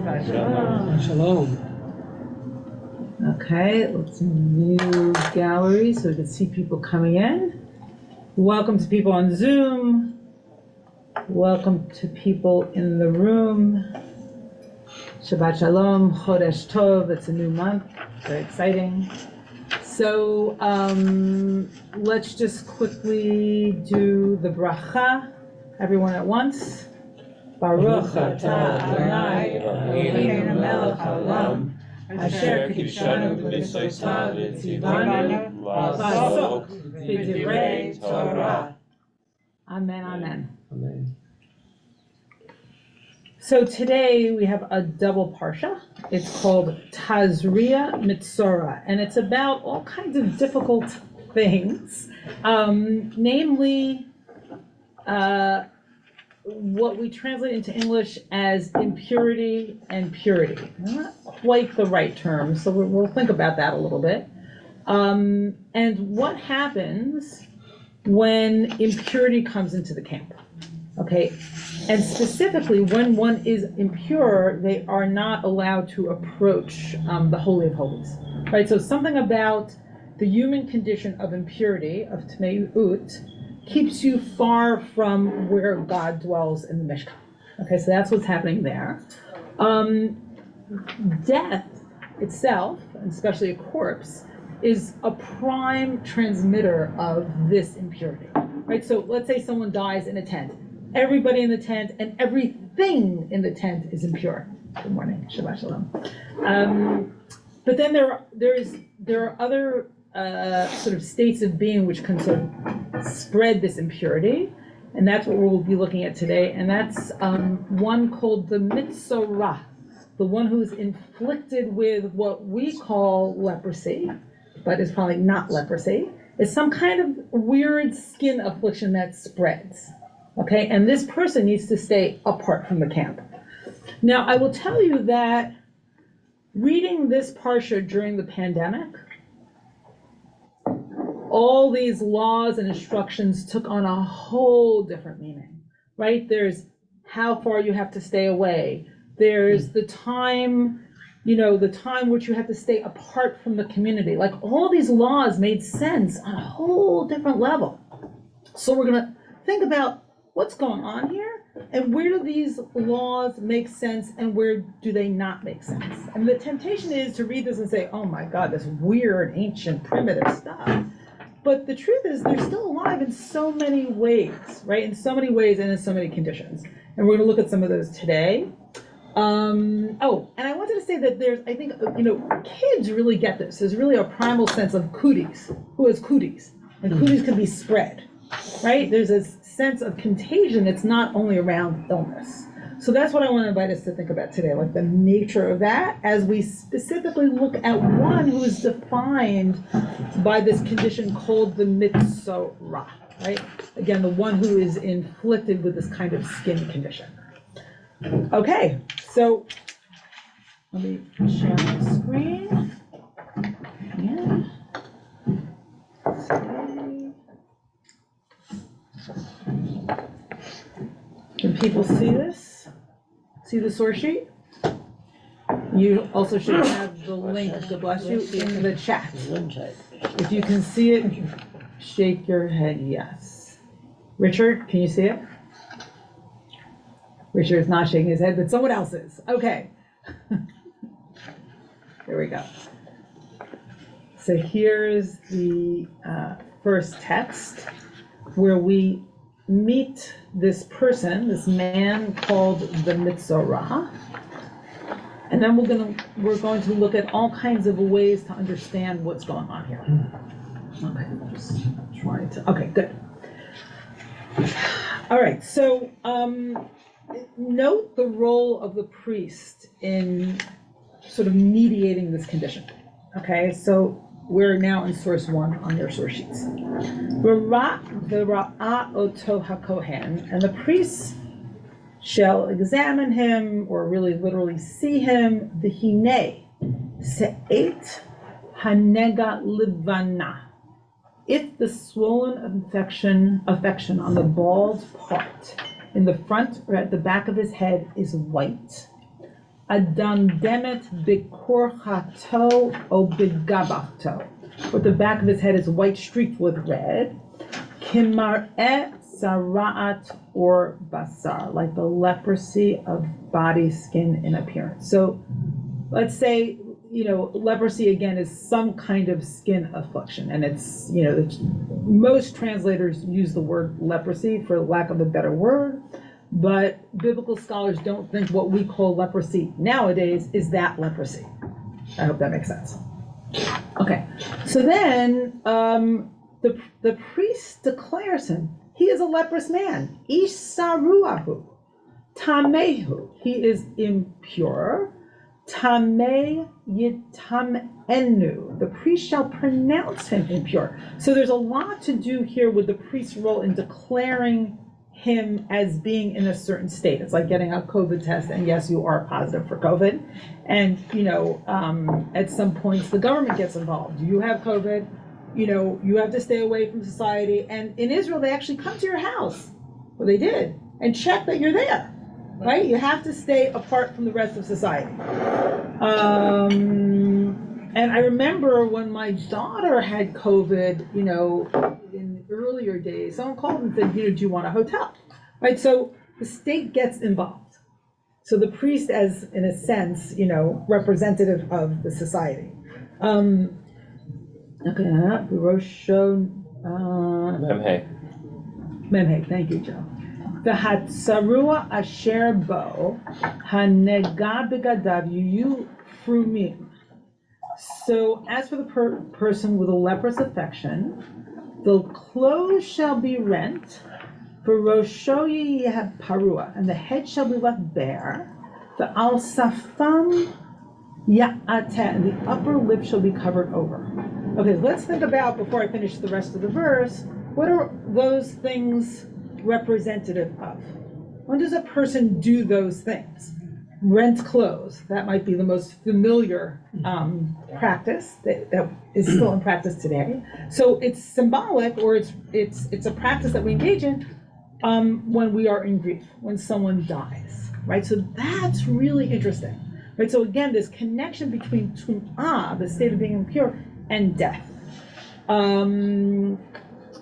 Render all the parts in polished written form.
Shalom. Okay, let's view gallery so we can see people coming in. Welcome to people on Zoom. Welcome to people in the room. Shabbat Shalom, Chodesh Tov, it's a new month, very exciting. So let's just quickly do the bracha, everyone at once. Baruch atah Adonai Eloheinu melech haolam asher kidshanu b'mitzvotav v'tzivanu la'asok b'divrei Torah. Amen, amen. Amen. So today we have a double parsha. It's called Tazria Mitzora, and it's about all kinds of difficult things, namely what we translate into English as impurity and purity. Not quite the right term, so we'll think about that a little bit. And what happens when impurity comes into the camp, okay? And specifically, when one is impure, they are not allowed to approach the Holy of Holies, right? So something about the human condition of impurity, of Tmeut, keeps you far from where God dwells in the Mishkan. Okay, so that's what's happening there. Death itself, and especially a corpse, is a prime transmitter of this impurity, right? So let's say someone dies in a tent. Everybody in the tent and everything in the tent is impure. Good morning, Shabbat Shalom. But then there are other sort of states of being which can sort of spread this impurity, and that's what we'll be looking at today. And that's one called the Mitzorah, the one who's inflicted with what we call leprosy, but is probably not leprosy. It's some kind of weird skin affliction that spreads. Okay, and this person needs to stay apart from the camp. Now, I will tell you that reading this parsha during the pandemic, all these laws and instructions took on a whole different meaning, right? There's how far you have to stay away. There's the time, the time which you have to stay apart from the community. Like all these laws made sense on a whole different level. So we're going to think about what's going on here, and where do these laws make sense, and where do they not make sense? And the temptation is to read this and say, oh my God, this weird, ancient, primitive stuff. But the truth is, they're still alive in so many ways, right? In so many ways and in so many conditions. And we're going to look at some of those today. And I wanted to say that I think, kids really get this. There's really a primal sense of cooties. Who has cooties? And cooties can be spread, right? There's a sense of contagion that's not only around illness. So that's what I want to invite us to think about today, like the nature of that, as we specifically look at one who is defined by this condition called the Mitzorah, right? Again, the one who is inflicted with this kind of skin condition. Okay, so let me share my screen. Yeah. Can people see this? See the source sheet? You also should have the link, to bless you, in the chat. If you can see it, shake your head yes. Richard, can you see it? Richard is not shaking his head, but someone else is. Okay. There we go. So here's the first text where we meet this person, this man called the Mitzorah, and then we're going to look at all kinds of ways to understand what's going on here. Okay, just trying to. Okay, good. All right, so note the role of the priest in sort of mediating this condition. Okay, so we're now in source 1 on your source sheets. V'ra'a oto hakohen, and the priest shall examine him, or really literally see him. V'hinei se'et hanega livana. If the swollen affection on the bald part in the front or at the back of his head is white, Adam demet bikorchato o bigabachto. With the back of his head is white streaked with red. Kimar'e sara'at or basar, like the leprosy of body, skin, and appearance. So let's say, leprosy again is some kind of skin affliction, and it's, most translators use the word leprosy for lack of a better word, but biblical scholars don't think what we call leprosy nowadays is that leprosy. I hope that makes sense. Okay, so then the priest declares him. He is a leprous man. Ish saruahu, tamehu. He is impure. Tameh yitamenu. The priest shall pronounce him impure. So there's a lot to do here with the priest's role in declaring him as being in a certain state. It's like getting a COVID test, and yes, you are positive for COVID. And, at some points, the government gets involved. Do you have COVID? You have to stay away from society. And in Israel, they actually come to your house, well, they did, and check that you're there, right? You have to stay apart from the rest of society. And I remember when my daughter had COVID, in earlier days, someone called and said, do you want a hotel? Right, so the state gets involved. So the priest, as in a sense, representative of the society. Okay, Memhe, thank you, Joe. The Hatsarua Asher Bo Hanega Begadav Yu Frumim. So as for the person with a leprous affection, the clothes shall be rent, for Rosho Yehab Parua, and the head shall be left bare. The Al Safam Ya'ate, and the upper lip shall be covered over. Okay, let's think about, before I finish the rest of the verse, what are those things representative of? When does a person do those things? Rent clothes. That might be the most familiar practice that is still in practice today. So it's symbolic, or it's a practice that we engage in when we are in grief, when someone dies, right? So that's really interesting, right? So again, this connection between tum'ah, the state of being impure, and death.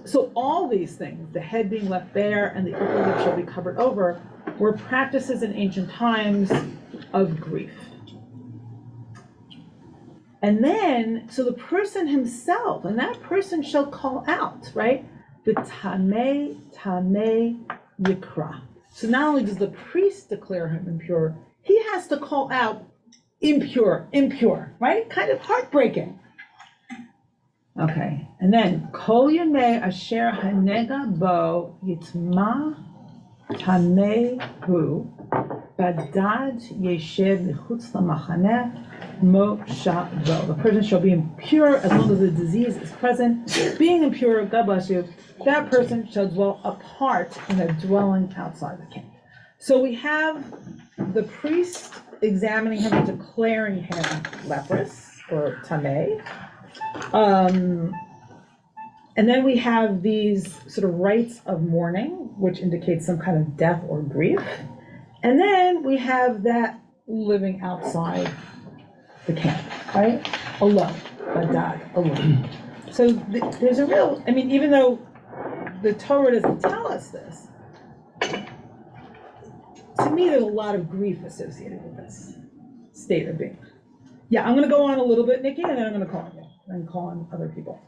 So all these things, the head being left bare and the upper lip shall be covered over, were practices in ancient times of grief. And then, so the person himself, and that person shall call out, right? The tameh yikra. So not only does the priest declare him impure, he has to call out impure, right? Kind of heartbreaking. Okay, and then kol yemei asher hanega bo yitma tamehu badad yeshev michutz lamachaneh mo shabo. The person shall be impure as long as the disease is present. Being impure, God bless you, that person shall dwell apart in a dwelling outside the camp. So we have the priest examining him and declaring him leprous or tameh. And then we have these sort of rites of mourning, which indicates some kind of death or grief. And then we have that living outside the camp, right? Alone, badad, alone. So there's a real, even though the Torah doesn't tell us this, to me there's a lot of grief associated with this state of being. Yeah, I'm going to go on a little bit, Nikki, and then I'm going to call on you and call on other people.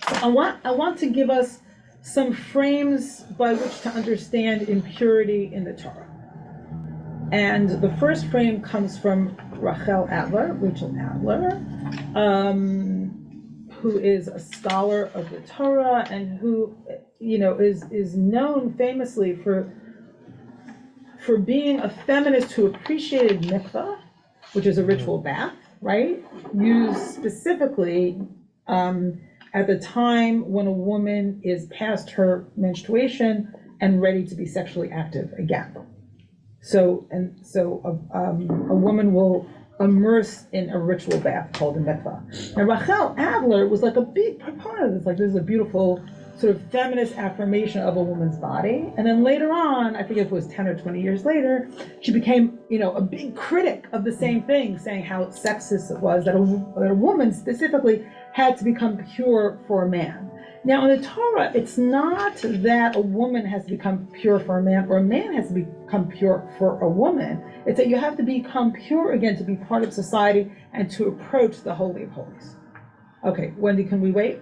I want to give us some frames by which to understand impurity in the Torah. And the first frame comes from Rachel Adler, who is a scholar of the Torah and who, is known famously for being a feminist who appreciated mikvah, which is a ritual bath, right? Used specifically at the time when a woman is past her menstruation and ready to be sexually active again. So a woman will immerse in a ritual bath called a mikvah. Now Rachel Adler was like a big proponent of this, like this is a beautiful sort of feminist affirmation of a woman's body. And then later on, I forget if it was 10 or 20 years later, she became, a big critic of the same thing, saying how sexist it was that a woman specifically had to become pure for a man. Now, in the Torah, it's not that a woman has to become pure for a man or a man has to become pure for a woman. It's that you have to become pure again to be part of society and to approach the Holy of Holies. Okay, Wendy, can we wait?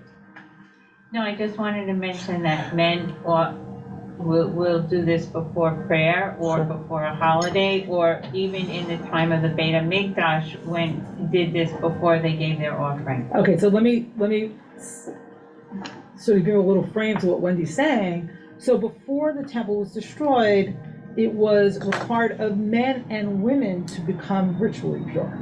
No, I just wanted to mention that men will do this before prayer or before a holiday, or even in the time of the Beit HaMikdash, when did this before they gave their offering. Okay, so let me sort of give a little frame to what Wendy's saying. So before the temple was destroyed, it was required of men and women to become ritually pure.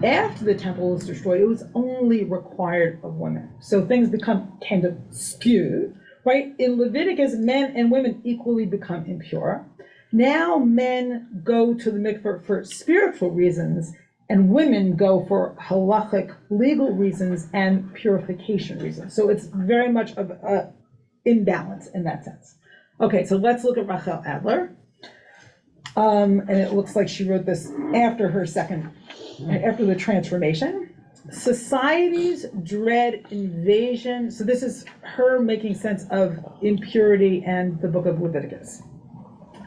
After the temple was destroyed, it was only required of women. So things become kind of skewed, right? In Leviticus, men and women equally become impure. Now men go to the mikveh for spiritual reasons, and women go for halachic legal reasons and purification reasons. So it's very much of an imbalance in that sense. Okay, so let's look at Rachel Adler. And it looks like she wrote this after after the transformation. Societies dread invasion. So this is her making sense of impurity and the book of Leviticus.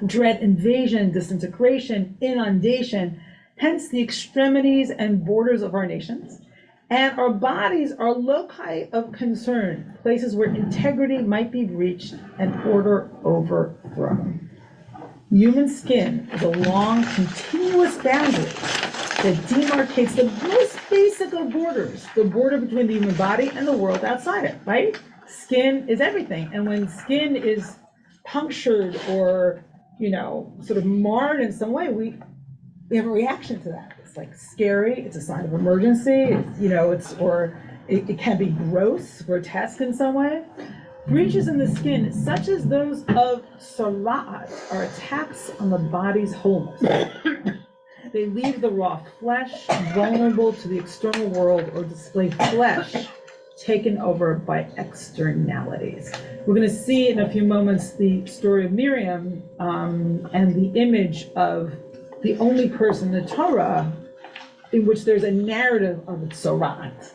Dread invasion, disintegration, inundation, hence the extremities and borders of our nations. And our bodies are loci of concern, places where integrity might be breached and order overthrown. Human skin is a long, continuous boundary that demarcates the most basic of borders, the border between the human body and the world outside it, right? Skin is everything. And when skin is punctured or, sort of marred in some way, we have a reaction to that. It's like scary, it's a sign of emergency, it can be gross, grotesque in some way. Breaches in the skin, such as those of sara'at, are attacks on the body's wholeness. They leave the raw flesh vulnerable to the external world or display flesh taken over by externalities. We're going to see in a few moments the story of Miriam and the image of the only person in the Torah in which there's a narrative of tzora'at,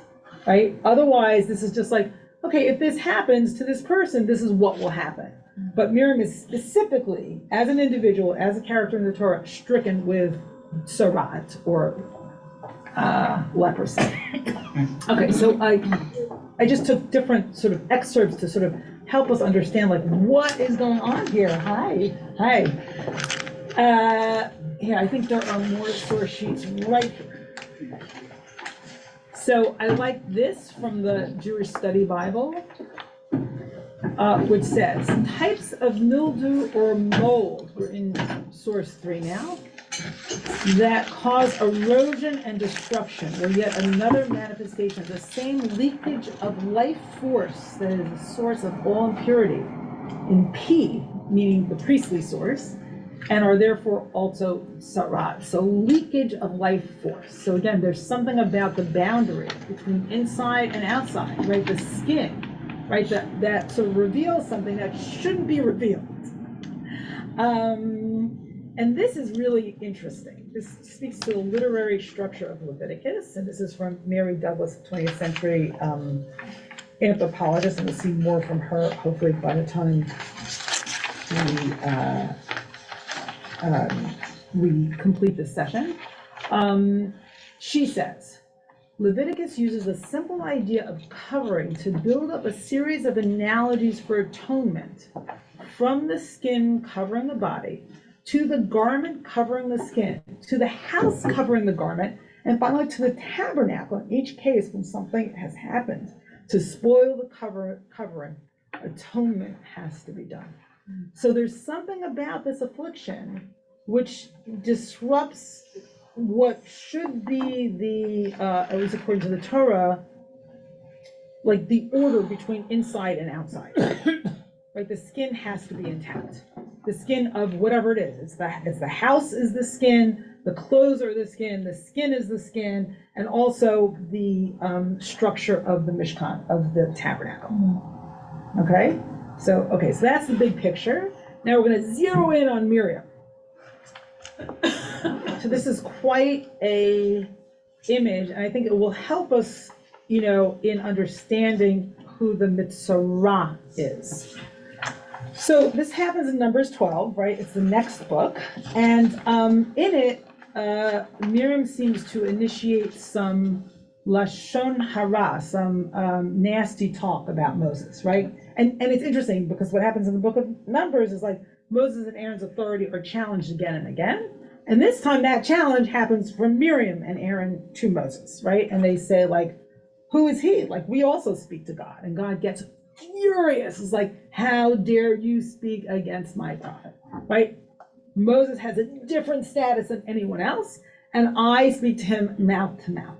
right? Otherwise, this is just like, okay, if this happens to this person, this is what will happen. But Miriam is specifically, as an individual, as a character in the Torah, stricken with tzora'at or leprosy. Okay, so I just took different sort of excerpts to sort of help us understand like what is going on here. Hi. Yeah, I think there are more source sheets right here. So I like this from the Jewish Study Bible, which says, types of mildew or mold, we're in source 3 now, that cause erosion and destruction were yet another manifestation of the same leakage of life force that is the source of all impurity in P, meaning the priestly source, and are therefore also sarat. So leakage of life force. So again, there's something about the boundary between inside and outside, right? The skin, right? That sort of reveals something that shouldn't be revealed. And this is really interesting. This speaks to the literary structure of Leviticus, and this is from Mary Douglas, 20th century anthropologist, and we'll see more from her hopefully by the time we complete this session. She says, Leviticus uses a simple idea of covering to build up a series of analogies for atonement, from the skin covering the body, to the garment covering the skin, to the house covering the garment, and finally to the tabernacle. In each case, when something has happened to spoil the covering, atonement has to be done. So there's something about this affliction which disrupts what should be the, at least according to the Torah, like the order between inside and outside. Right, the skin has to be intact. The skin of whatever it is. It's the house is the skin, the clothes are the skin is the skin, and also the structure of the Mishkan, of the tabernacle. Okay, so that's the big picture. Now we're gonna zero in on Miriam. So this is quite a image, and I think it will help us, in understanding who the Mitzorah is. So this happens in Numbers 12, right? It's the next book, and in it, Miriam seems to initiate some lashon hara, some nasty talk about Moses, right? And it's interesting because what happens in the book of Numbers is like Moses and Aaron's authority are challenged again and again. And this time that challenge happens from Miriam and Aaron to Moses, right? And they say like, who is he? Like, we also speak to God. And God gets furious. It's like, how dare you speak against my prophet, right? Moses has a different status than anyone else. And I speak to him mouth to mouth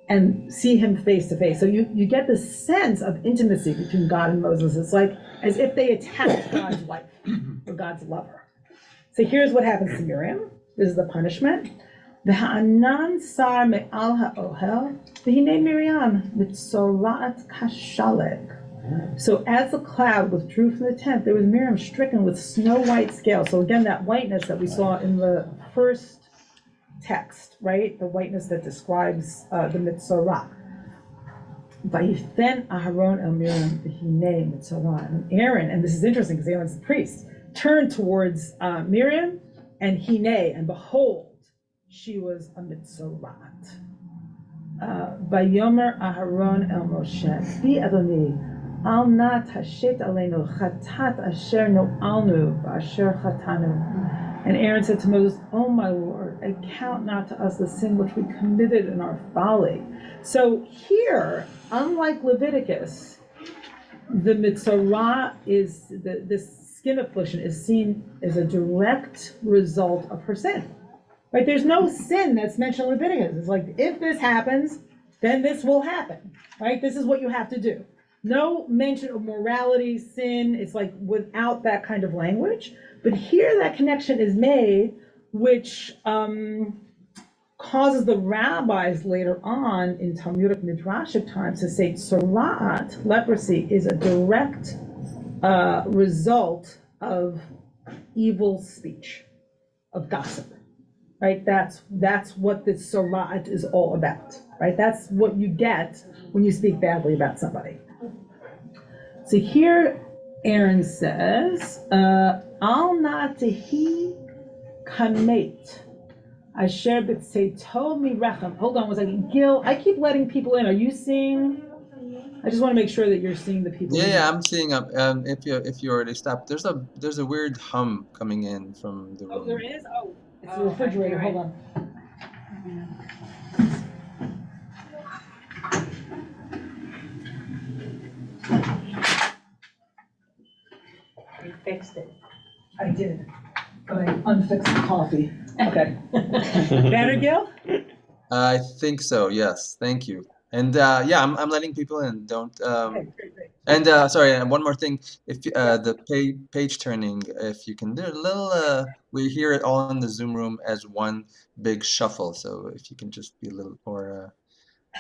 and see him face to face. So you get this sense of intimacy between God and Moses. It's like as if they attacked God's wife or God's lover. So here's what happens to Miriam. This is the punishment. V'ha'anan sar me'al ha'ohel, v'hinei Miriam mitzorat kashalek. So as the cloud withdrew from the tent, there was Miriam stricken with snow white scales. So again, that whiteness that we saw in the first text, right? The whiteness that describes the Mitzorah. Vayithen Aharon el Miriam v'hinei Mitzorah. And Aaron, and this is interesting because Aaron's the priest, turned towards Miriam, and Hinei, and behold, she was a Mitzorat. Vayomer Aharon el Moshe, Bi Adoni, al na tashet aleinu chatat asher no'alnu v'asher chatanu. And Aaron said to Moses, "Oh my Lord, account not to us the sin which we committed in our folly." So here, unlike Leviticus, the Mitzorah is this skin affliction is seen as a direct result of her sin. Right? There's no sin that's mentioned in Leviticus. It's like, if this happens, then this will happen. Right? This is what you have to do. No mention of morality, sin. It's like without that kind of language. But here that connection is made, which causes the rabbis later on in Talmudic Midrashic times to say tzora'at, leprosy, is a direct result of evil speech, of gossip. Right? That's what the tzora'at is all about. Right? That's what you get when you speak badly about somebody. So here Aaron says, Al na tehi kamet asher b'tzeito mirechem. Hold on one second. Gil, I keep letting people in. Are you seeing? I just want to make sure that you're seeing the people. Yeah, I'm seeing up. If you already stopped, there's a weird hum coming in from the room. Oh, there is? Oh, it's the refrigerator. Right. Hold on. You fixed it. I did, but I unfixed the coffee. Okay. Better, Gil? I think so. Yes. Thank you. And yeah, I'm letting people in. Don't. Okay, great. And sorry, and one more thing. If the page turning, if you can do a little, we hear it all in the Zoom room as one big shuffle. So if you can just be a little more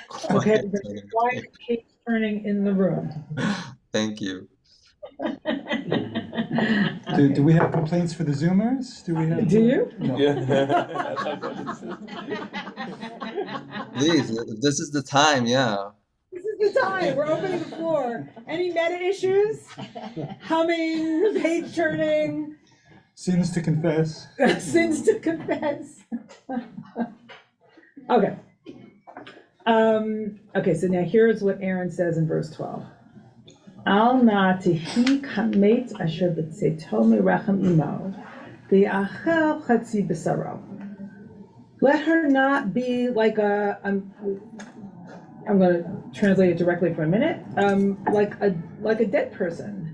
quiet. Okay, there's quiet page turning in the room. Thank you. Do we have complaints for the Zoomers? Do you? No. Please, this is the time. Yeah. This is the time. We're opening the floor. Any meta issues? Humming, page turning, Sins to confess. sins to confess. Okay. Okay, so now here's what Aaron says in verse 12. Al na tehi kamet asher b'tzeito mirechem imo, v'yachel chatzi b'saro. Let her not be like I'm going to translate it directly for a minute. Like a dead person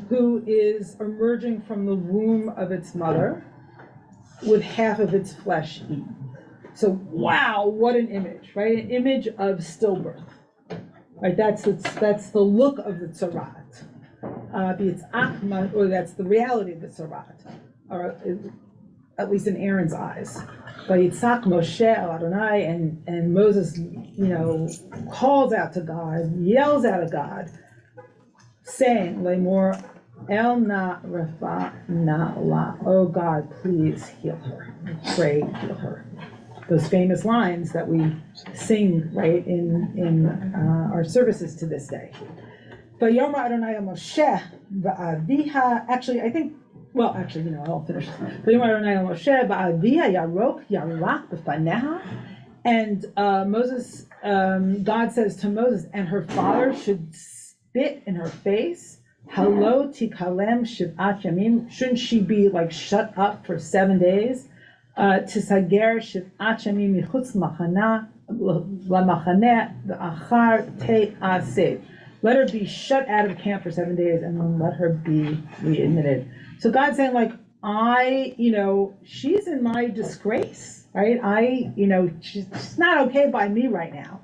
who is emerging from the womb of its mother with half of its flesh eaten. So wow, what an image, right? An image of stillbirth. Right, that's the look of the tzorat. It's achma, or that's the reality of the tzorat, or at least in Aaron's eyes. But Yitzhak Moshe el Adonai, and Moses, calls out to God, yells out at God. saying, Lemor El Na Rafa Na La. Oh God, please heal her. I pray, heal her. Those famous lines that we sing, right, in our services to this day. Vayoma Adonai el Moshe va'aviha. Actually, I think. Well, actually, I'll finish. Vayoma Adonai el Moshe va'aviha yarok yarak b'faneha. And Moses, God says to Moses, and her father should spit in her face. Halo tikalem shiv'at yamim. Shouldn't she be like shut up for 7 days? Tisager shiv'at yamim michutz machana lamachaneh v'achar te'aseh. Let her be shut out of camp for 7 days and then let her be readmitted. So God's saying, like, she's in my disgrace, right? She's not okay by me right now.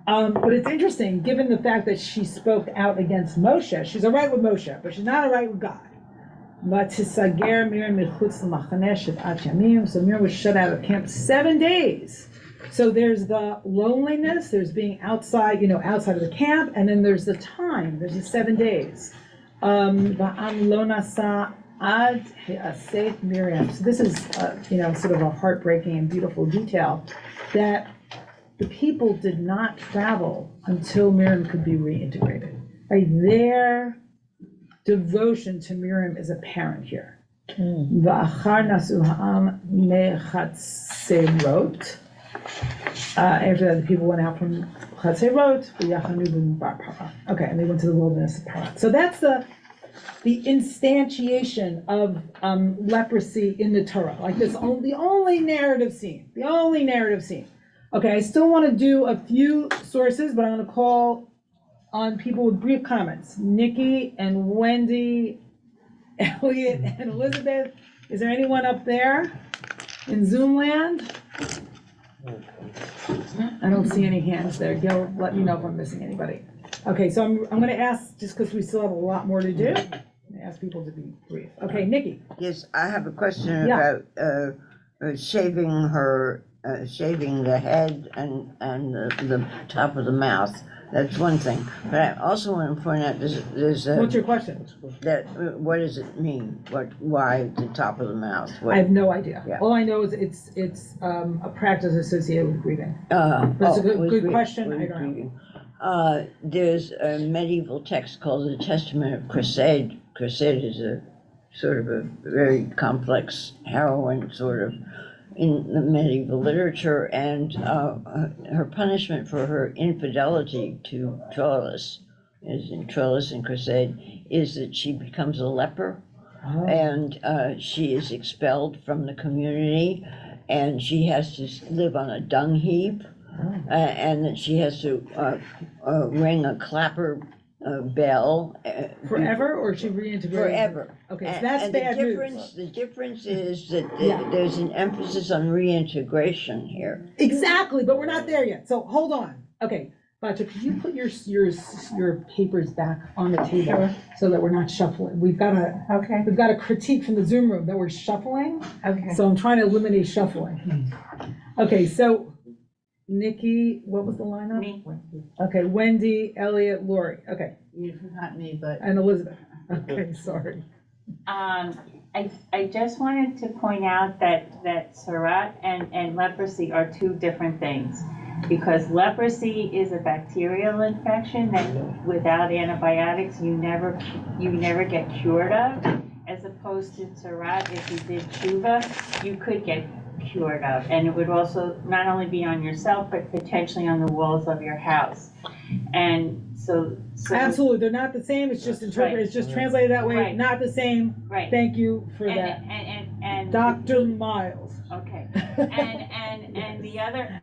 But it's interesting, given the fact that she spoke out against Moshe. She's all right with Moshe, but she's not all right with God. So Miriam was shut out of camp 7 days. So there's the loneliness, there's being outside, outside of the camp, and then there's the time, there's the 7 days. Miriam. So this is, sort of a heartbreaking and beautiful detail, that the people did not travel until Miriam could be reintegrated. Right? Their devotion to Miriam is apparent here. V'achar nasu ha'am mechatzerot. After that, the people went out from Chatzerot, okay, and they went to the wilderness of Paran. So that's the instantiation of leprosy in the Torah. Like this, the only narrative scene. Okay, I still want to do a few sources, but I'm going to call on people with brief comments. Nikki and Wendy, Elliot and Elizabeth. Is there anyone up there in Zoom land? I don't see any hands there. Gil, let me know if I'm missing anybody. Okay, so I'm going to ask, just because we still have a lot more to do, I'm going to ask people to be brief. Okay, Nikki. Yes, I have a question about shaving the head and the top of the mouth. That's one thing. But I also want to point out there's What's your question? What does it mean? Why the top of the mouth? I have no idea. Yeah. All I know is it's a practice associated with grieving. But it's a good question. I don't know. There's a medieval text called the Testament of Crusade. Crusade is a sort of a very complex heroine, sort of, in the medieval literature, and her punishment for her infidelity to Troilus, as in Troilus and Crusade, is that she becomes a leper, and she is expelled from the community, and she has to live on a dung heap, and that she has to ring a clapper bell. Forever, or she reintegrated? Forever. Okay, so that's bad news. The difference is that there's an emphasis on reintegration here. Exactly, but we're not there yet. So hold on. Okay, Bacha, could you put your papers back on the table so that we're not shuffling? We've got a critique from the Zoom room that we're shuffling. Okay. So I'm trying to eliminate shuffling. Okay, so Nikki, what was the lineup? Me. Okay, Wendy, Elliot, Lori. Okay. You forgot me, but. And Elizabeth. Okay, sorry. I just wanted to point out that Sarat and leprosy are two different things, because leprosy is a bacterial infection that without antibiotics you never get cured of, as opposed to Sarat, if you did tshuva, you could get cured of, and it would also not only be on yourself but potentially on the walls of your house. And so absolutely, they're not the same. It's just interpreted. Right. It's just translated that way. Right. Not the same. Right. Thank you for that, and Dr. Miles. Okay. And the other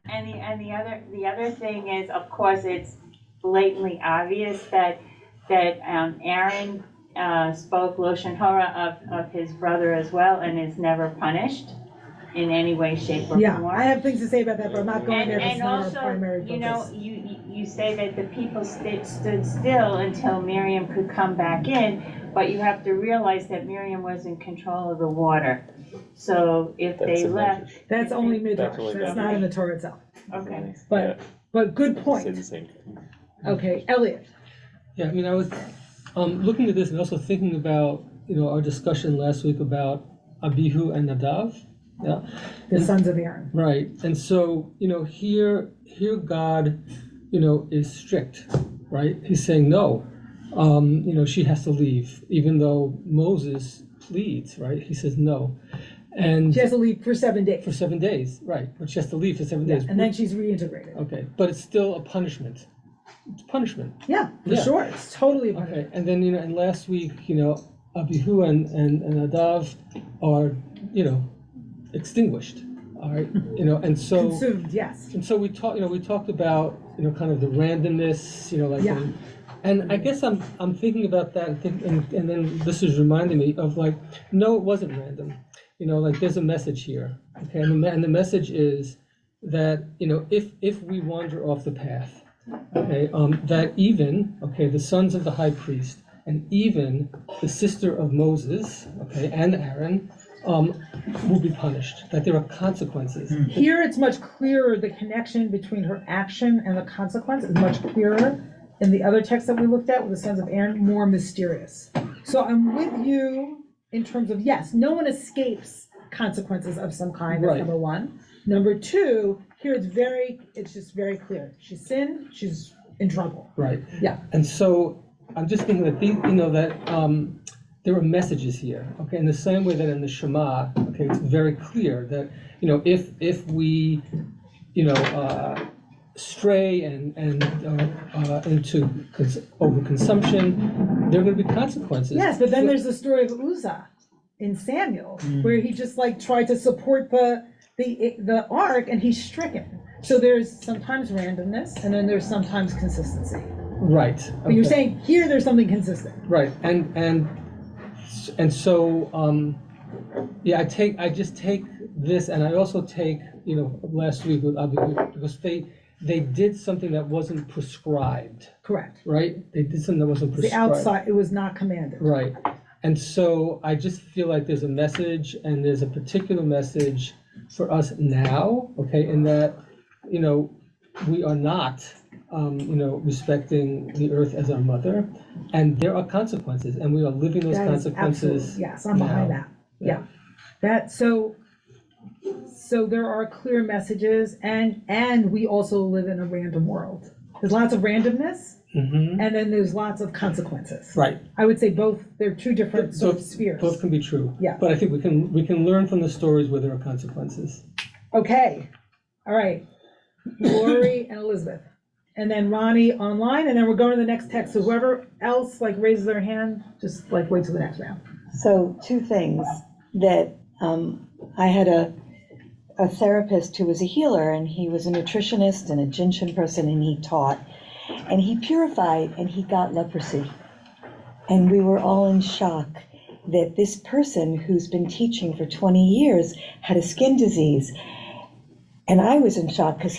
thing is, of course, it's blatantly obvious that Aaron spoke Lashon Hara of his brother as well, and is never punished in any way, shape, or Yeah, form. I have things to say about that, but I'm not going there. And It's not also, our primary focus. you say that the people stood still until Miriam could come back in, but you have to realize that Miriam was in control of the water. So if That's they a left, Midrash. That's only Midrash. That's only That's Midrash. not in the Torah itself. okay. But good Say point. the same thing. Okay, Elliot. Yeah, I looking at this and also thinking about, our discussion last week about Abihu and Nadav, yeah, The sons of Aaron. right. And so, here God, is strict, right? He's saying no. She has to leave, even though Moses pleads, right? He says no, and She has to leave for 7 days. for 7 days, right? But she has to leave for 7 Yeah, days. and then she's reintegrated. Okay, but it's still a punishment. It's punishment. Yeah, for Yeah. sure. It's totally a Okay, and then, and last week, Abihu and Nadav are, extinguished, all right? And so, consumed, yes. and so we talked about, kind of the randomness, like, Yeah. and I guess I'm thinking about that and then this is reminding me of like, no, it wasn't random. Like there's a message here, okay? And the message is that, if we wander off the path, okay, that even, okay, the sons of the high priest and even the sister of Moses, okay, and Aaron, will be punished, that there are consequences. Here it's much clearer, the connection between her action and the consequence is much clearer. In the other text that we looked at with the sons of Aaron, more mysterious. So I'm with you in terms of, yes, no one escapes consequences of some kind, that's Right. number one. Number two, here it's just very clear. She sinned, she's in trouble. Right. Yeah. And so I'm just thinking that there are messages here, okay, in the same way that in the Shema, okay, it's very clear that, if we, stray and into overconsumption, there are going to be consequences. Yes, but then there's the story of Uzzah in Samuel, where he just like tried to support the ark and he's stricken. So there's sometimes randomness and then there's sometimes consistency. Right. But you're okay. saying here there's something consistent. Right, and so I just take this, and I also take last week with Abihu, because they did something that wasn't prescribed, Correct. right? They did something that wasn't The prescribed. outside, it was not commanded. Right, and so I just feel like there's a message, and there's a particular message for us now, okay, in that we are not respecting the earth as our mother, and there are consequences, and we are living those That is consequences. absolutely- Yes, I'm behind now. that. Yeah. So there are clear messages and we also live in a random world. There's lots of randomness Mhm. and then there's lots of consequences. Right. I would say both, they're two different sort of spheres. Both can be true. Yeah. But I think we can learn from the stories where there are consequences. Okay, all right. Lori and Elizabeth. And then Ronnie online, and then we're going to the next text. So whoever else like raises their hand, just like wait till the next round. So two things that I had a therapist who was a healer, and he was a nutritionist and a Jinshin person, and he taught, and he purified, and he got leprosy. And we were all in shock that this person who's been teaching for 20 years had a skin disease. And I was in shock because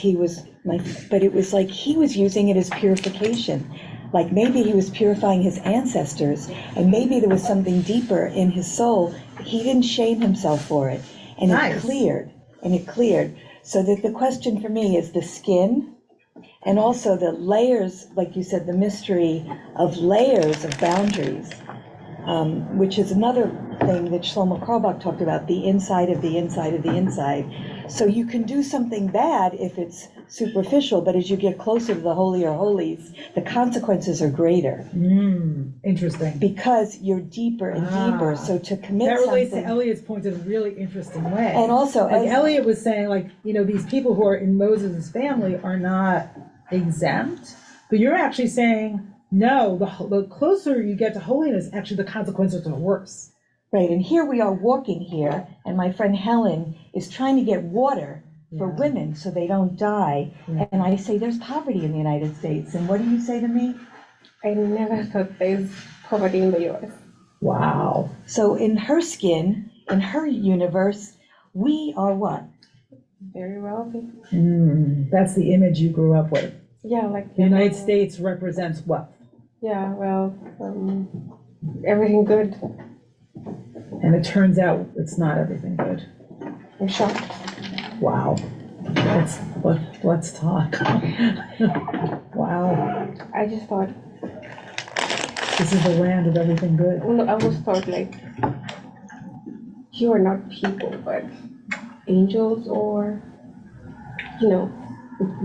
but it was like he was using it as purification. Like maybe he was purifying his ancestors, and maybe there was something deeper in his soul. He didn't shame himself for it. And Nice. it cleared. So that the question for me is the skin, and also the layers, like you said, the mystery of layers of boundaries, which is another thing that Shlomo Carlebach talked about, the inside of the inside of the inside. So you can do something bad if it's superficial, but as you get closer to the Holy of Holies, the consequences are greater Interesting. because you're deeper and deeper. So to commit That relates to something, Elliot's point in a really interesting way. and also Like as- Elliot was saying, like, these people who are in Moses' family are not exempt, but you're actually saying, no, the closer you get to holiness, actually the consequences are worse. right, and here we are walking here, and my friend Helen is trying to get water for Yeah. women so they don't die. Yeah. And I say, there's poverty in the United States. And what do you say to me? I never thought there's poverty in the US. Wow. So in her skin, in her universe, we are what? Very wealthy. That's the image you grew up with. Yeah, like The United States represents what? Yeah, well, everything good. And it turns out it's not everything good. I'm shocked. Wow. Let's talk. Wow. I just thought This is the land of everything good. No, I was taught like you are not people, but angels or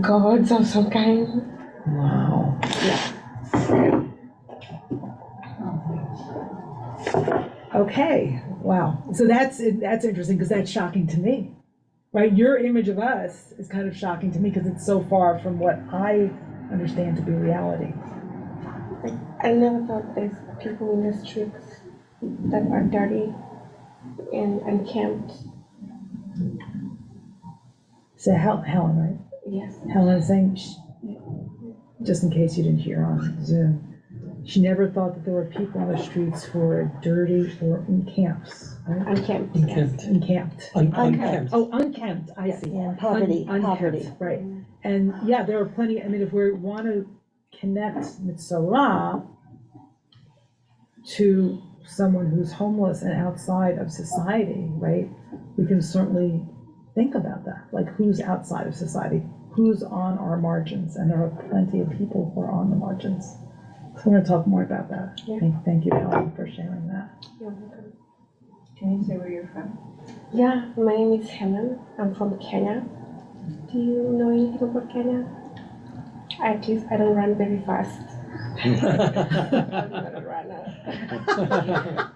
gods of some kind. Wow. Yeah. Okay, wow. So that's interesting because that's shocking to me, right? Your image of us is kind of shocking to me because it's so far from what I understand to be reality. Like, I never thought there's people in the streets that are dirty and unkempt. So Helen, right? Yes. Helen is saying, just in case you didn't hear on Zoom, she never thought that there were people on the streets who were dirty or in camps, right? Unkempt. Unkempt. Encamped. Unkempt. Oh, unkempt, I see. Yeah, poverty, Unkempt, poverty. right. And yeah, there are plenty, I mean, if we want to connect Mitzvah to someone who's homeless and outside of society, right? We can certainly think about that, like who's outside of society, who's on our margins, and there are plenty of people who are on the margins. So we're going to talk more about that. Yeah. Thank you, Helen, for sharing that. You're welcome. Can you say where you're from? Yeah, my name is Helen. I'm from Kenya. Do you know anything about Kenya? At least I don't run very fast. I'm not a runner.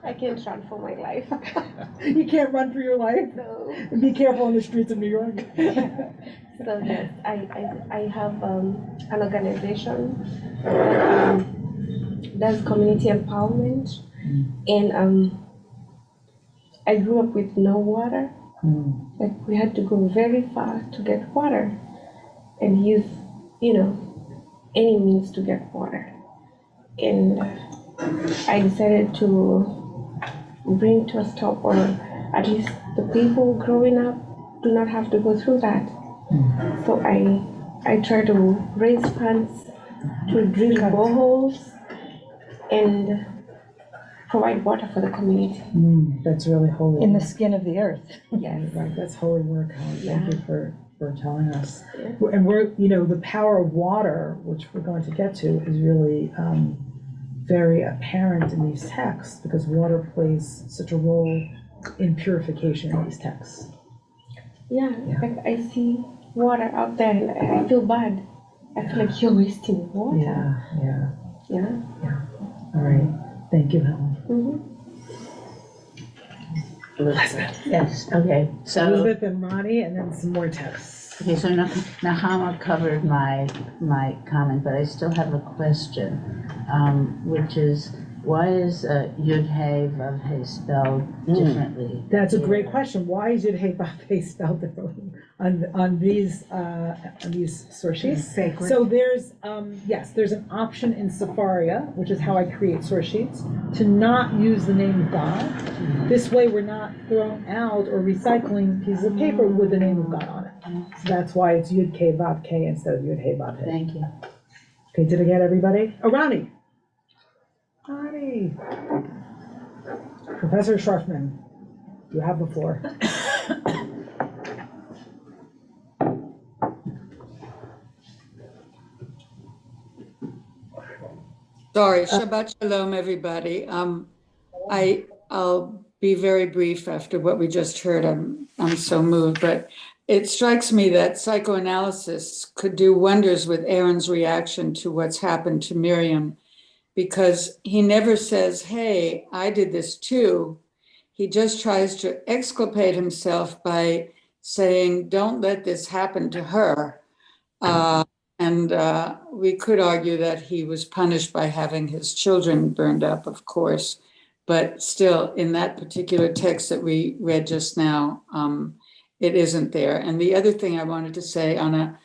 I can't run for my life. You can't run for your life? No. Be careful on the streets of New York. So yes, I have an organization that does community empowerment, and I grew up with no water. Like we had to go very far to get water, and use any means to get water. And I decided to bring to a stop, or at least the people growing up do not have to go through that. So I try to raise funds to drill boreholes and provide water for the community. That's really holy. In the skin of the earth. Yes. Right, that's holy work, Helen. Thank you for telling us. Yeah. And we're, the power of water, which we're going to get to, is really very apparent in these texts because water plays such a role in purification in these texts. Yeah, like I see water out there and I feel bad. I feel like you're wasting water. Yeah. Yeah. All right. Thank you, Helen. Elizabeth. Yes, okay, so, Elizabeth and Ronnie, and then some more texts. okay, so Nahama covered my comment, but I still have a question, which is, why is Yud Hey Vav Hey spelled differently? That's a great question. Why is Yud Hey Vav Hey spelled differently on these source sheets? Sacred. So there's there's an option in Safaria, which is how I create source sheets, to not use the name of God. This way, we're not throwing out or recycling pieces of paper with the name of God on it. So that's why it's Yud K Vav K instead of Yud Hey Vav Hey. Thank you. Okay, did I get everybody? Oh, Ronnie. Ronnie. Professor Scharfman, you have the floor. Sorry, Shabbat Shalom, everybody. I'll be very brief after what we just heard. I'm so moved, but it strikes me that psychoanalysis could do wonders with Aaron's reaction to what's happened to Miriam, because he never says, hey, I did this too. He just tries to exculpate himself by saying, don't let this happen to her. And we could argue that he was punished by having his children burned up, of course. But still, in that particular text that we read just now, it isn't there. And the other thing I wanted to say on a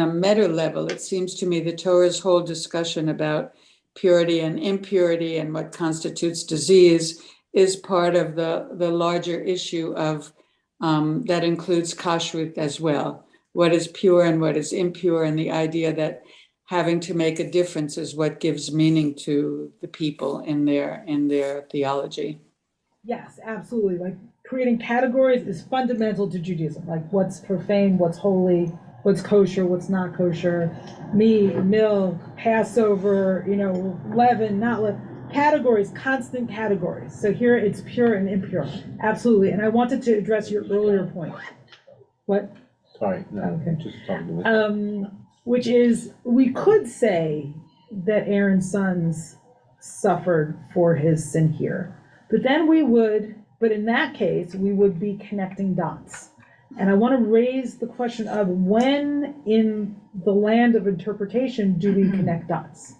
meta level, it seems to me the Torah's whole discussion about purity and impurity and what constitutes disease is part of the larger issue of that includes kashrut as well. What is pure and what is impure, and the idea that having to make a difference is what gives meaning to the people in their theology. Yes, absolutely. Like creating categories is fundamental to Judaism. Like what's profane, what's holy, what's kosher, what's not kosher, meat, milk, Passover, leaven, not leaven. Categories, constant categories. So here it's pure and impure. Absolutely. And I wanted to address your earlier point. What? Sorry, no, Okay. just talking to Which is, we could say that Aaron's sons suffered for his sin here. But then but in that case, we would be connecting dots. And I want to raise the question of when in the land of interpretation do we connect dots?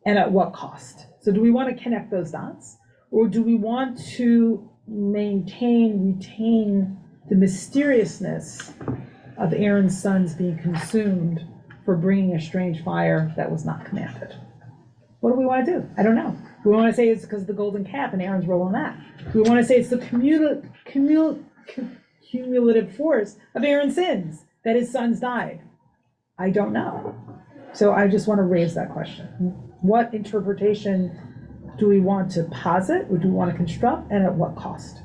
And at what cost? So do we want to connect those dots? Or do we want to retain the mysteriousness of Aaron's sons being consumed for bringing a strange fire that was not commanded? What do we want to do? I don't know. Do we want to say it's because of the golden calf and Aaron's role in that? Do we want to say it's the cumulative force of Aaron's sins that his sons died? I don't know. So I just want to raise that question. What interpretation do we want to posit, or do we want to construct, and at what cost?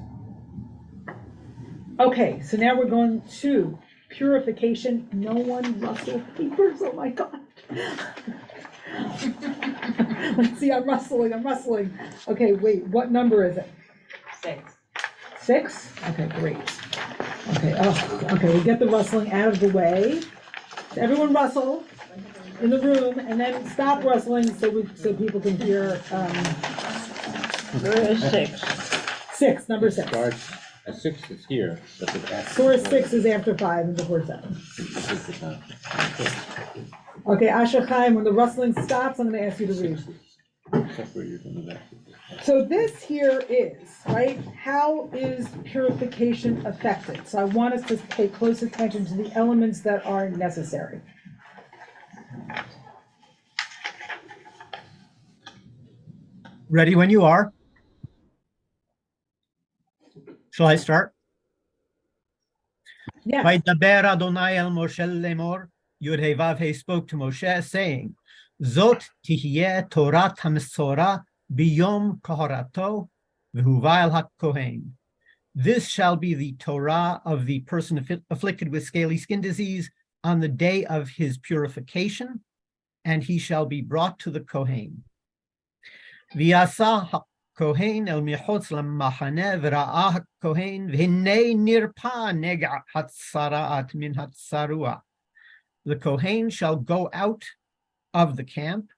Okay, so now we're going to purification. No one rustle papers, oh my God. Let's see, I'm rustling. Okay, wait, what number is it? 6. 6? Okay, great. Okay, we get the rustling out of the way. So everyone rustle in the room, and then stop rustling so people can hear. There is 6. 6, number 6. starts at 6 is here, but it's after. Source 6 is after 5 and before 7. Okay, Asher Chaim, when the rustling stops, I'm going to ask you to read. Separated from the back. So this here is, right, how is purification affected? So I want us to pay close attention to the elements that are necessary. Ready when you are. Shall I start? Yes. Vaydaber Adonai el Moshe lemor, Yud Hei Vav Hei spoke to Moshe, saying, Zot tihyeh Torat HaMesorah biyom kaharato v'huvail HaKohen. This shall be the Torah of the person afflicted with scaly skin disease on the day of his purification, and he shall be brought to the Kohen. V'yasa HaKohen el michotz lamachaneh v'ra'ah HaKohen v'hinei nirpa nega hatzaraat min hatzarua. The Kohen shall go out of the camp,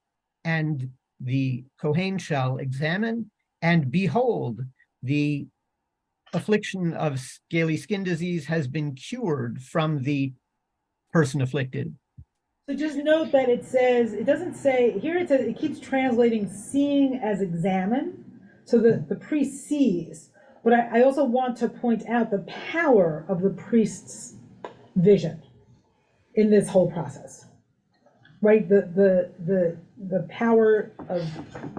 and the Kohen shall examine, and behold, the affliction of scaly skin disease has been cured from the person afflicted. So just note that it says, it doesn't say, here it says, it keeps translating seeing as examine, so the priest sees. But I also want to point out the power of the priest's vision in this whole process, right? The power of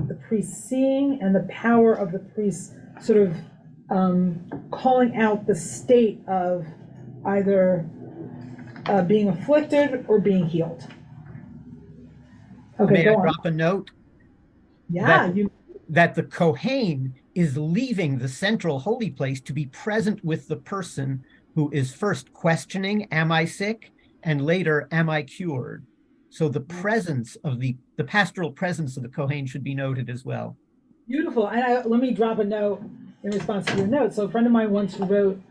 the priest seeing and the power of the priest sort of calling out the state of either being afflicted or being healed. Okay, May go I on. drop a note? Yeah, that the Kohen is leaving the central holy place to be present with the person who is first questioning, am I sick? And later, am I cured? So the presence of the pastoral presence of the Kohen should be noted as well. Beautiful. And let me drop a note in response to your note. So a friend of mine once wrote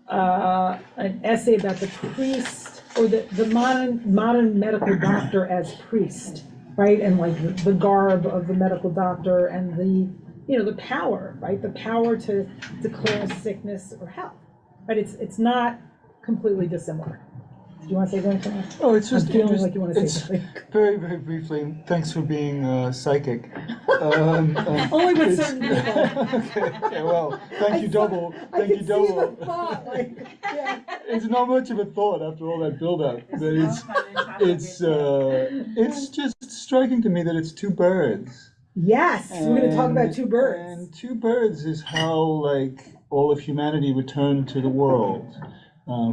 an essay about the priest, or the modern medical doctor as priest, right? And like the garb of the medical doctor and the power, right? The power to declare sickness or health, right? It's not completely dissimilar. Do you want to say anything? Oh, it's just I'm feeling like you want to say something. Very, very briefly, thanks for being psychic. Only with certain people. Okay, well, thank you double. I can see the thought, like, yeah. It's not much of a thought after all that build-up, but it's just striking to me that it's 2 birds. Yes, we're going to talk about 2 birds. And 2 birds is how, like, all of humanity returned to the world,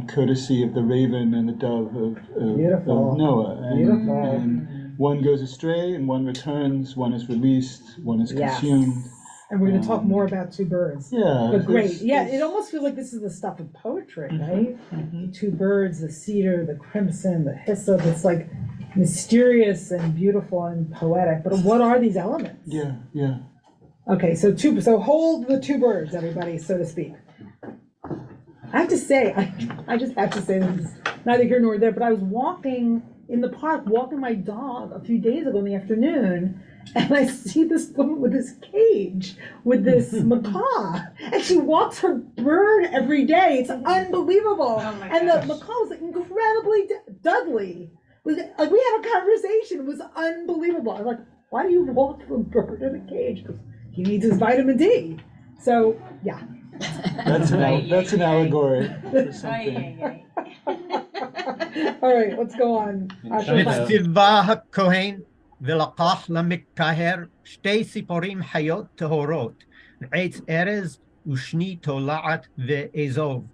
courtesy of the raven and the dove of Noah. And one goes astray, and one returns. One is released. One is consumed. And we're going to talk more about 2 birds. Yeah. But great. Yeah, it almost feels like this is the stuff of poetry, right? 2 birds, the cedar, the crimson, the hyssop. It's like mysterious and beautiful and poetic, but what are these elements? Yeah, yeah. Okay, so hold the two birds, everybody, so to speak. I have to say, I just have to say, this is neither here nor there, but I was walking in the park, walking my dog a few days ago in the afternoon, and I see this woman with this cage, with this macaw, and she walks her bird every day. It's unbelievable. Oh my And gosh. the macaw was incredibly Dudley. Like we had a conversation, it was unbelievable. I'm like, why do you walk the bird in a cage? Because he needs his vitamin D. So, yeah. That's an allegory for something. Ay, ay, ay. All right, let's go on. וציווה הכהן ולקח למקטר שתי ציפורים חיות טהורות, עץ ארז ושני תולעת ואזוב.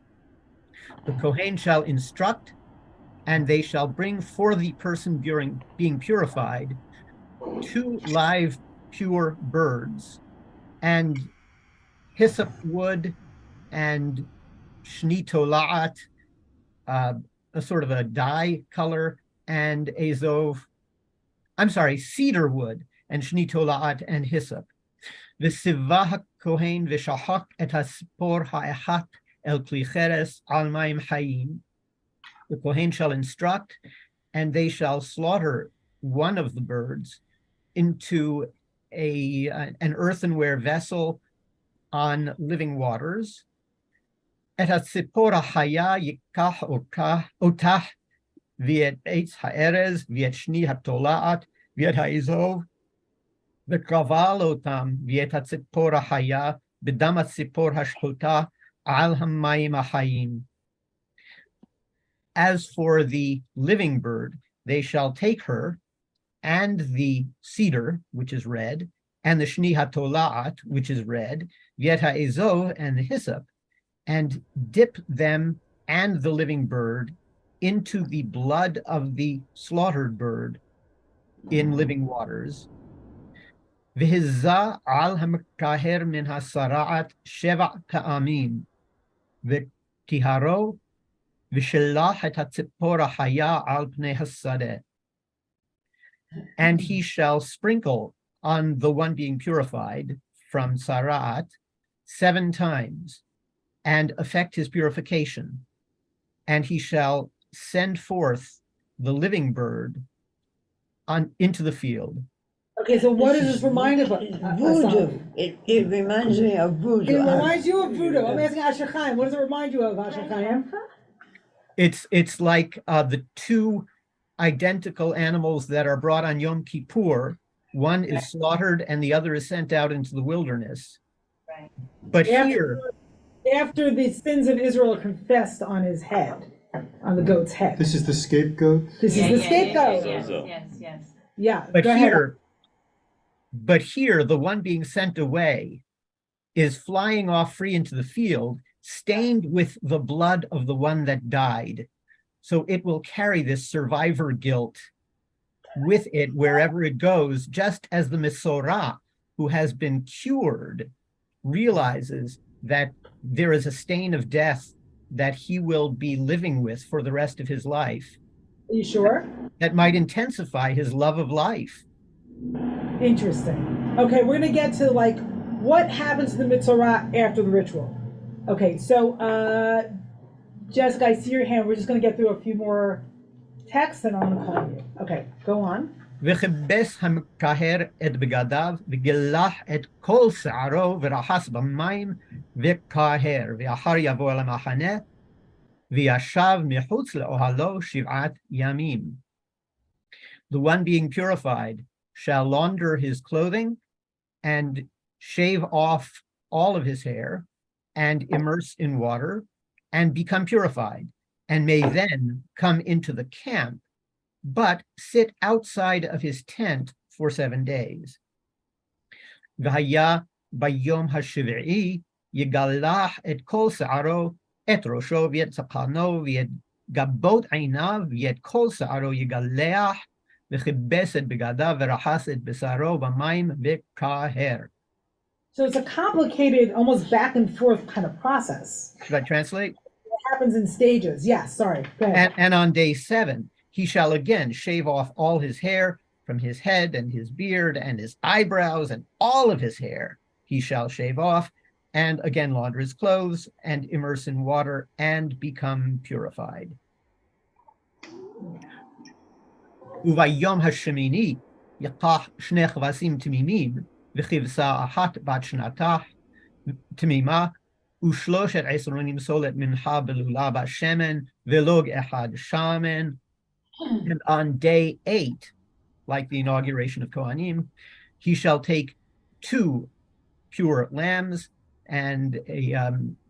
The Kohen shall instruct, and they shall bring for the person being purified 2 live pure birds, and hyssop wood, and shni tola'at, a sort of a dye color, and cedar wood, and shni tola'at, and hyssop. V'sivah hakohen v'shahak et haspor ha'echat el kli cheres al mayim hayim. The Kohen shall instruct, and they shall slaughter one of the birds into an earthenware vessel on living waters. Et hatzipor ha'chaya yikach otah v'et eitz ha'erez v'et shni ha'tola'at v'et ha'izov v'kraval otam v'et hatzipor ha'chaya b'dam hatzipor ha'shchuta al ha'mayim ha'chayim. As for the living bird, they shall take her and the cedar, which is red, and the shni hatola'at, which is red, v'et ha'ezov, and the hyssop, and dip them and the living bird into the blood of the slaughtered bird in living waters. V'hizza al ha'mekaher min ha'sara'at sheva pa'amim, v'tiharo v'shelach et ha'tzipor ha'chaya al pnei hasadeh. And he shall sprinkle on the one being purified from Sarat 7 times, and effect his purification. And he shall send forth the living bird into the field. Okay, so what does this remind of? Voodoo. It reminds me of voodoo. It reminds you of voodoo. I'm asking Asher Chaim, what does it remind you of, Asher Chaim? It's like the 2 identical animals that are brought on Yom Kippur. One is slaughtered and the other is sent out into the wilderness. Right. But here, after the sins of Israel are confessed on his head, on the goat's head. This is the scapegoat? This is the scapegoat. Yes. Yeah, but go ahead. here, the one being sent away is flying off free into the field, stained with the blood of the one that died. So it will carry this survivor guilt with it wherever it goes, just as the Mesorah, who has been cured, realizes that there is a stain of death that he will be living with for the rest of his life. Are you sure? That might intensify his love of life. Interesting. Okay, we're gonna get to like what happens to the Mitzorah after the ritual. Okay, so Jessica, I see your hand. We're just gonna get through a few more texts and I'm gonna call you. Okay, go on. וכיבס המקהר את בגדיו וגילח את כל שערו ורחס במים וכהר, ואחר יבוא אל המחנה וישב מחוץ לאוהלו 7 ימים. The one being purified shall launder his clothing and shave off all of his hair and immerse in water and become purified, and may then come into the camp, but sit outside of his tent for 7 days. V'haya bayom hashiv'i yigalach et kol sa'aro et rosho v'et zakano v'et gabot einav v'et kol sa'aro yigaleach v'chibes et begadav v'rachas et besaro b'mayim v'kaher. So it's a complicated, almost back and forth kind of process. Should I translate? It happens in stages. Yes, sorry. Go ahead. And on day 7, he shall again shave off all his hair from his head and his beard and his eyebrows, and all of his hair he shall shave off, and again launder his clothes and immerse in water and become purified. Uvayom hashemini yakach shnei chvasim timimim v'chivsa ahat bat shnatah timima ushloshet esronim solet mincha belula bashemen velog ehad shamen. And on day 8, like the inauguration of Kohanim, he shall take 2 pure lambs and a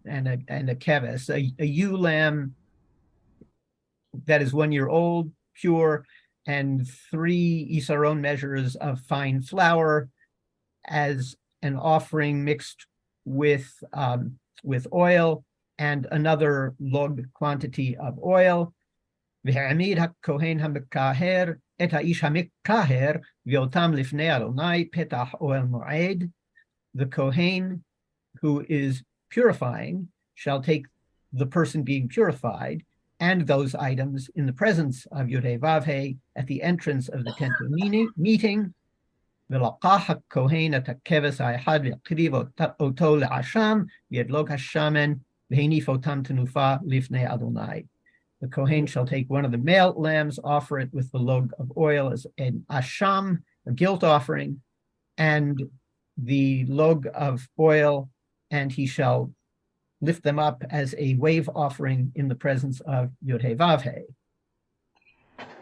keves, a ewe lamb that is 1 year old, pure, and 3 isaron measures of fine flour as an offering mixed with oil, and another log quantity of oil. והעמיד הכהן המקהר את האיש המקהר ואותם לפני אדוני פתח אוהל מועד. The Kohen who is purifying shall take the person being purified and those items in the presence of Yudhe Vavhe at the entrance of the tent of meeting. ולקח הכהן את הכבש האחד והקריב אותו לאשם וידלוק השמן והניף אותם תנופה לפני אדוני. The Kohen shall take one of the male lambs, offer it with the log of oil as an asham, a guilt offering, and the log of oil, and he shall lift them up as a wave offering in the presence of Yodhe Vavhe.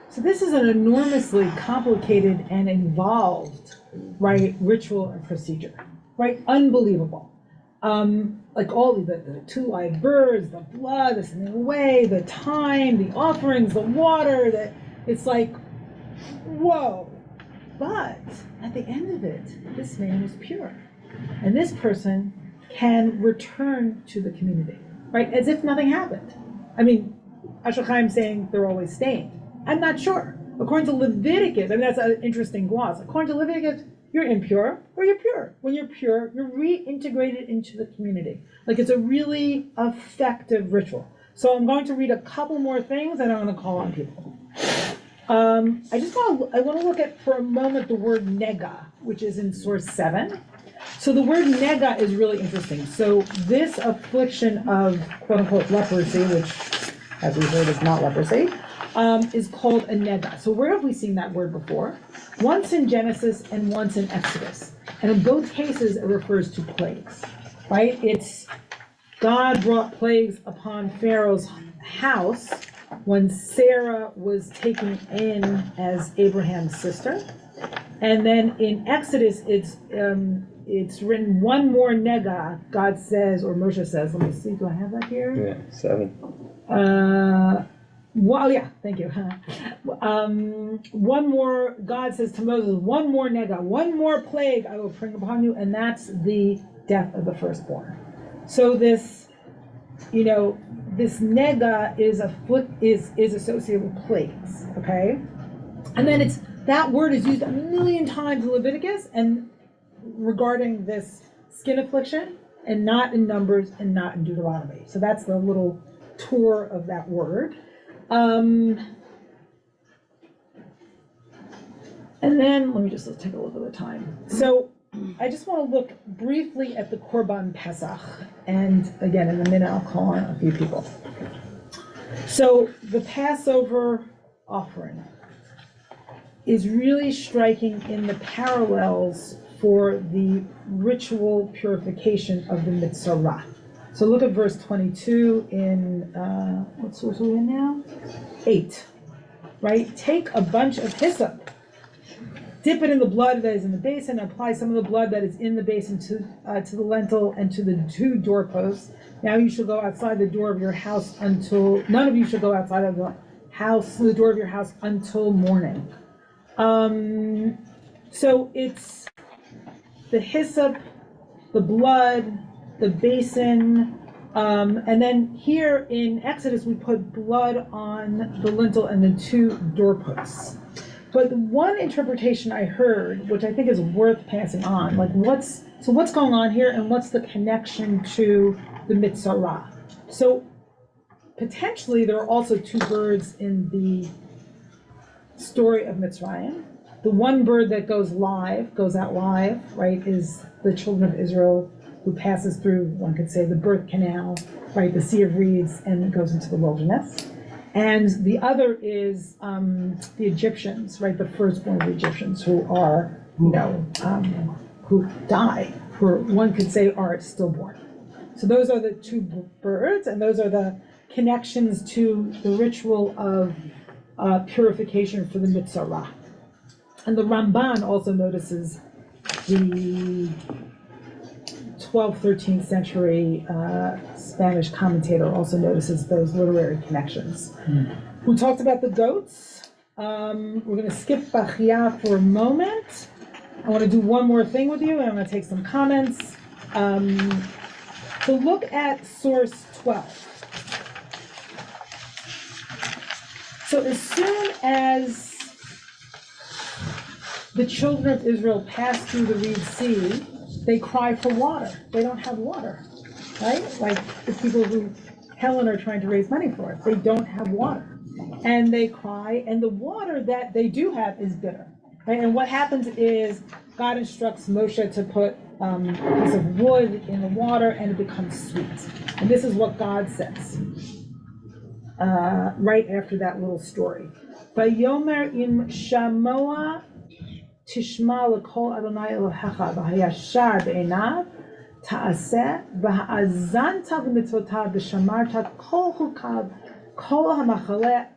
So this is an enormously complicated and involved, right, ritual and procedure, right? Unbelievable. Like all the 2 live birds, the blood, the sending away, the time, the offerings, the water, that it's like, whoa. But at the end of it, this man was pure. And this person can return to the community, right? As if nothing happened. I mean, Asher Chaim saying they're always stained. I'm not sure. According to Leviticus, I mean, that's an interesting gloss. According to Leviticus, you're impure or you're pure. When you're pure, you're reintegrated into the community. Like, it's a really effective ritual. So I'm going to read a couple more things and I'm going to call on people. I want to look at for a moment the word nega, which is in source 7. So the word nega is really interesting. So this affliction of quote unquote leprosy, which as we heard is not leprosy, is called a nega. So where have we seen that word before? Once in Genesis and once in Exodus. And in both cases, it refers to plagues, right? It's God brought plagues upon Pharaoh's house when Sarah was taken in as Abraham's sister. And then in Exodus, it's written one more nega, God says, or Moshe says, let me see, do I have that here? Yeah, 7. Well, yeah, thank you. One more, God says to Moses, one more nega, one more plague I will bring upon you, and that's the death of the firstborn. So this, this nega is associated with plagues, okay? And then that word is used 1,000,000 times in Leviticus and regarding this skin affliction, and not in Numbers and not in Deuteronomy. So that's the little tour of that word. And then let me just take a look at the time. So I just want to look briefly at the Korban Pesach, and again in a minute I'll call on a few people. So the Passover offering is really striking in the parallels for the ritual purification of the Mitzvah. So look at verse 22 in, what source are we in now? 8, right? Take a bunch of hyssop, dip it in the blood that is in the basin, apply some of the blood that is in the basin to the lintel and to the 2 doorposts. Now you shall go outside the door of your house until, none of you shall go outside of the door of your house until morning. So it's the hyssop, the blood, the basin, and then here in Exodus we put blood on the lintel and the 2 doorposts. But one interpretation I heard, which I think is worth passing on, like what's going on here and what's the connection to the Mitzvah? So potentially there are also 2 birds in the story of Mitzrayim. The one bird that goes out live, right, is the children of Israel who passes through, one could say, the birth canal, right, the Sea of Reeds, and goes into the wilderness. And the other is the Egyptians, right, the firstborn of the Egyptians who are, who die, who one could say are stillborn. So those are the two birds, and those are the connections to the ritual of purification for the Mitzvah. And the Ramban also notices the 12th, 13th century Spanish commentator also notices those literary connections. We talked about the goats. We're going to skip Bachia for a moment. I want to do one more thing with you, and I'm going to take some comments. So look at source 12. So as soon as the children of Israel pass through the Red Sea, they cry for water. They don't have water, right? Like the people who Helen are trying to raise money for, they don't have water. And they cry, and the water that they do have is bitter, right? And what happens is God instructs Moshe to put a piece of wood in the water, and it becomes sweet. And this is what God says right after that little story. Vayomer im shamoa tishma l'kol Adonai Elohecha v'hayashar be'einav ta'aseh v'ha'azanta v'mitzvotav v'shamarta kol chukav kol hamachala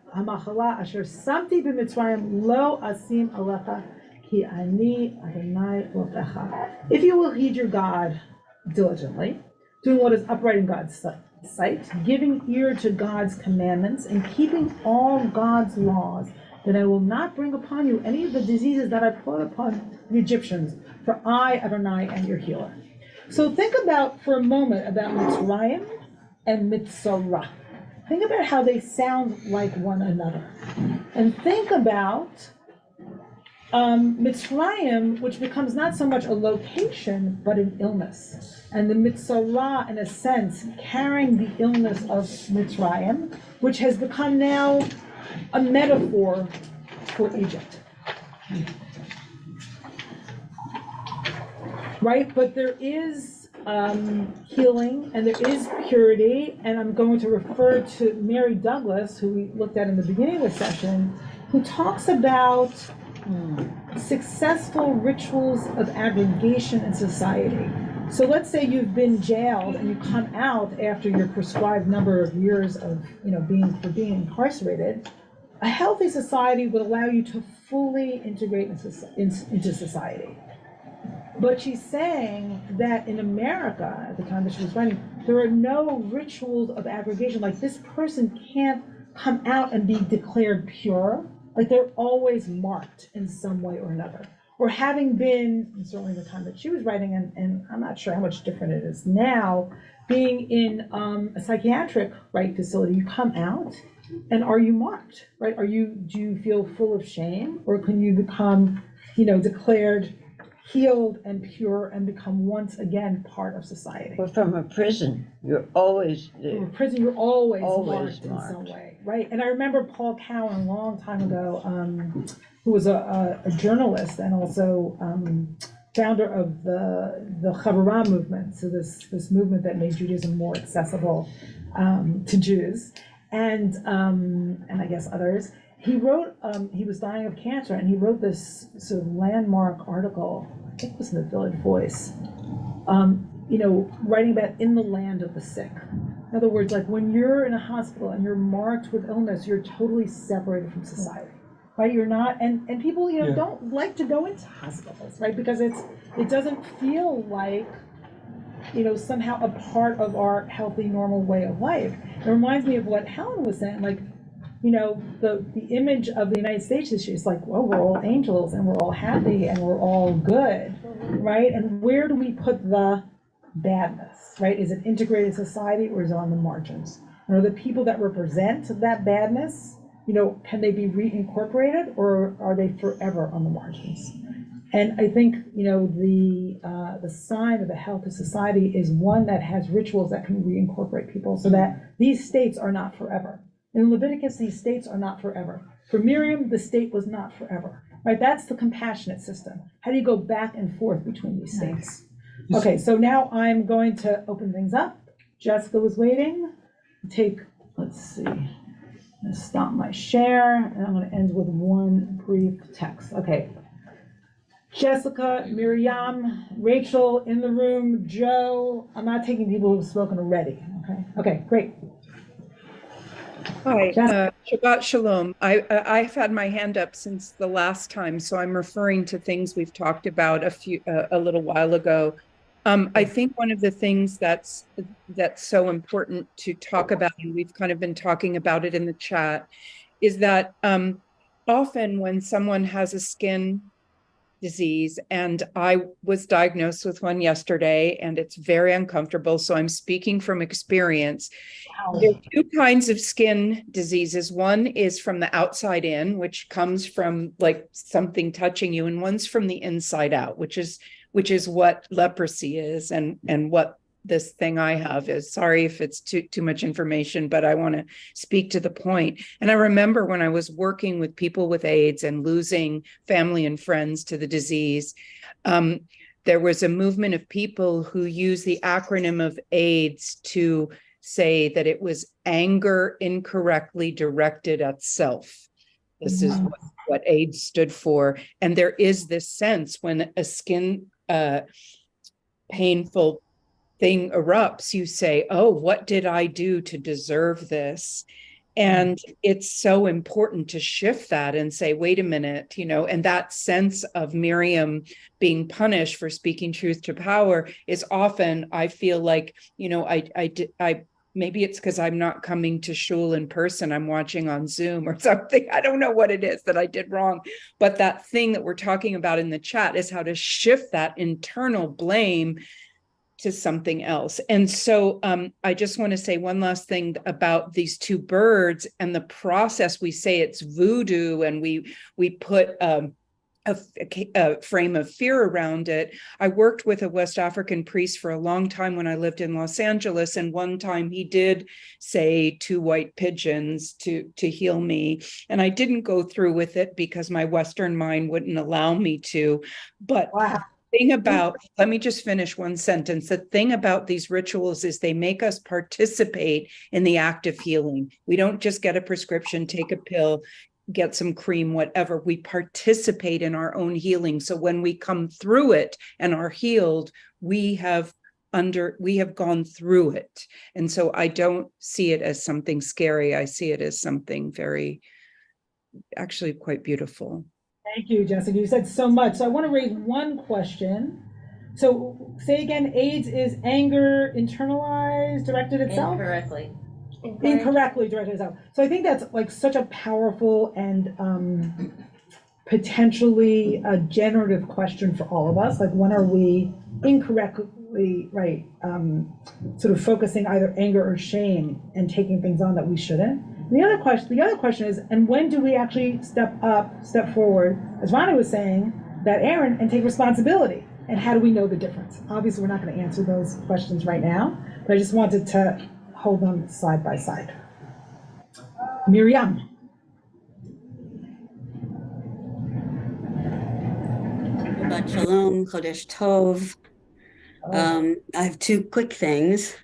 asher samti b'mitzrayim lo asim alecha ki ani Adonai Elohecha. If you will heed your God diligently, doing what is upright in God's sight, giving ear to God's commandments, and keeping all God's laws, then I will not bring upon you any of the diseases that I brought upon the Egyptians, for I, Adonai, am your healer. So think about, for a moment, about Mitzrayim and Mitzorah. Think about how they sound like one another. And think about Mitzrayim, which becomes not so much a location, but an illness. And the Mitzorah, in a sense, carrying the illness of Mitzrayim, which has become now a metaphor for Egypt. Right? But there is healing and there is purity, and I'm going to refer to Mary Douglas, who we looked at in the beginning of the session, who talks about successful rituals of aggregation in society. So let's say you've been jailed and you come out after your prescribed number of years of being incarcerated. A healthy society would allow you to fully integrate into society. But she's saying that in America, at the time that she was writing, there are no rituals of aggregation. Like, this person can't come out and be declared pure. Like, they're always marked in some way or another. Or having been, certainly the time that she was writing, and I'm not sure how much different it is now, being in a psychiatric facility, you come out, and are you marked, right? Do you feel full of shame, or can you become, declared healed and pure and become once again part of society? Well, from a prison, you're always From a prison, you're always always marked in some marked. way, right? And I remember Paul Cowan a long time ago, who was a journalist and also founder of the Chavurah movement, so this movement that made Judaism more accessible to Jews, and I guess others. He wrote, he was dying of cancer, and he wrote this sort of landmark article, I think it was in the Village Voice, writing about in the land of the sick. In other words, like, when you're in a hospital and you're marked with illness, you're totally separated from society, right? You're not, and people, don't like to go into hospitals, right? Because it doesn't feel like, somehow a part of our healthy, normal way of life. It reminds me of what Helen was saying, like, the image of the United States is just like, well, we're all angels and we're all happy and we're all good, right? And where do we put the badness, right? Is it integrated society, or is it on the margins? And are the people that represent that badness, can they be reincorporated, or are they forever on the margins? And I think, the sign of a healthy society is one that has rituals that can reincorporate people, so that these states are not forever. In Leviticus, these states are not forever. For Miriam, the state was not forever, right? That's the compassionate system. How do you go back and forth between these states? Okay, so now I'm going to open things up. Jessica was waiting. Let's see, I'm gonna stop my share, and I'm gonna end with one brief text. Okay. Jessica, Miriam, Rachel in the room, Joe. I'm not taking people who've spoken already, okay? Okay, great. Hi, Shabbat Shalom. I've had my hand up since the last time, so I'm referring to things we've talked about a little while ago. I think one of the things that's so important to talk about, and we've kind of been talking about it in the chat, is that often when someone has a skin disease, and I was diagnosed with one yesterday, and it's very uncomfortable, so I'm speaking from experience. There are two kinds of skin diseases. One is from the outside in, which comes from like something touching you, and one's from the inside out, which is what leprosy is, and what this thing I have is. Sorry if it's too much information, but I want to speak to the point. And I remember when I was working with people with AIDS and losing family and friends to the disease, there was a movement of people who used the acronym of AIDS to say that it was anger incorrectly directed at self. This is what AIDS stood for. And there is this sense when a skin painful thing erupts, you say, oh, what did I do to deserve this? And it's so important to shift that and say, wait a minute, and that sense of Miriam being punished for speaking truth to power is often, I feel like, I maybe it's because I'm not coming to shul in person, I'm watching on Zoom or something. I don't know what it is that I did wrong. But that thing that we're talking about in the chat is how to shift that internal blame to something else. And so I just want to say one last thing about these two birds and the process. We say it's voodoo, and we put a frame of fear around it. I worked with a West African priest for a long time when I lived in Los Angeles, and one time he did say 2 white pigeons to heal me, and I didn't go through with it because my Western mind wouldn't allow me to. But wow. Thing about, let me just finish one sentence. The thing about these rituals is they make us participate in the act of healing. We don't just get a prescription, take a pill, get some cream, whatever. We participate in our own healing. So when we come through it and are healed, we have gone through it. And so I don't see it as something scary. I see it as something very, actually quite beautiful. Thank you, Jessica. You said so much. So I want to raise one question. So say again, AIDS is anger internalized, directed itself? Incorrectly directed itself. So I think that's like such a powerful and potentially a generative question for all of us. Like, when are we incorrectly, right, sort of focusing either anger or shame and taking things on that we shouldn't? The other question is, and when do we actually step forward, as Ronnie was saying, that Aaron, and take responsibility? And how do we know the difference? Obviously, we're not going to answer those questions right now, but I just wanted to hold them side by side. Miriam. Shabbat Shalom, Chodesh Tov. I have 2 quick things.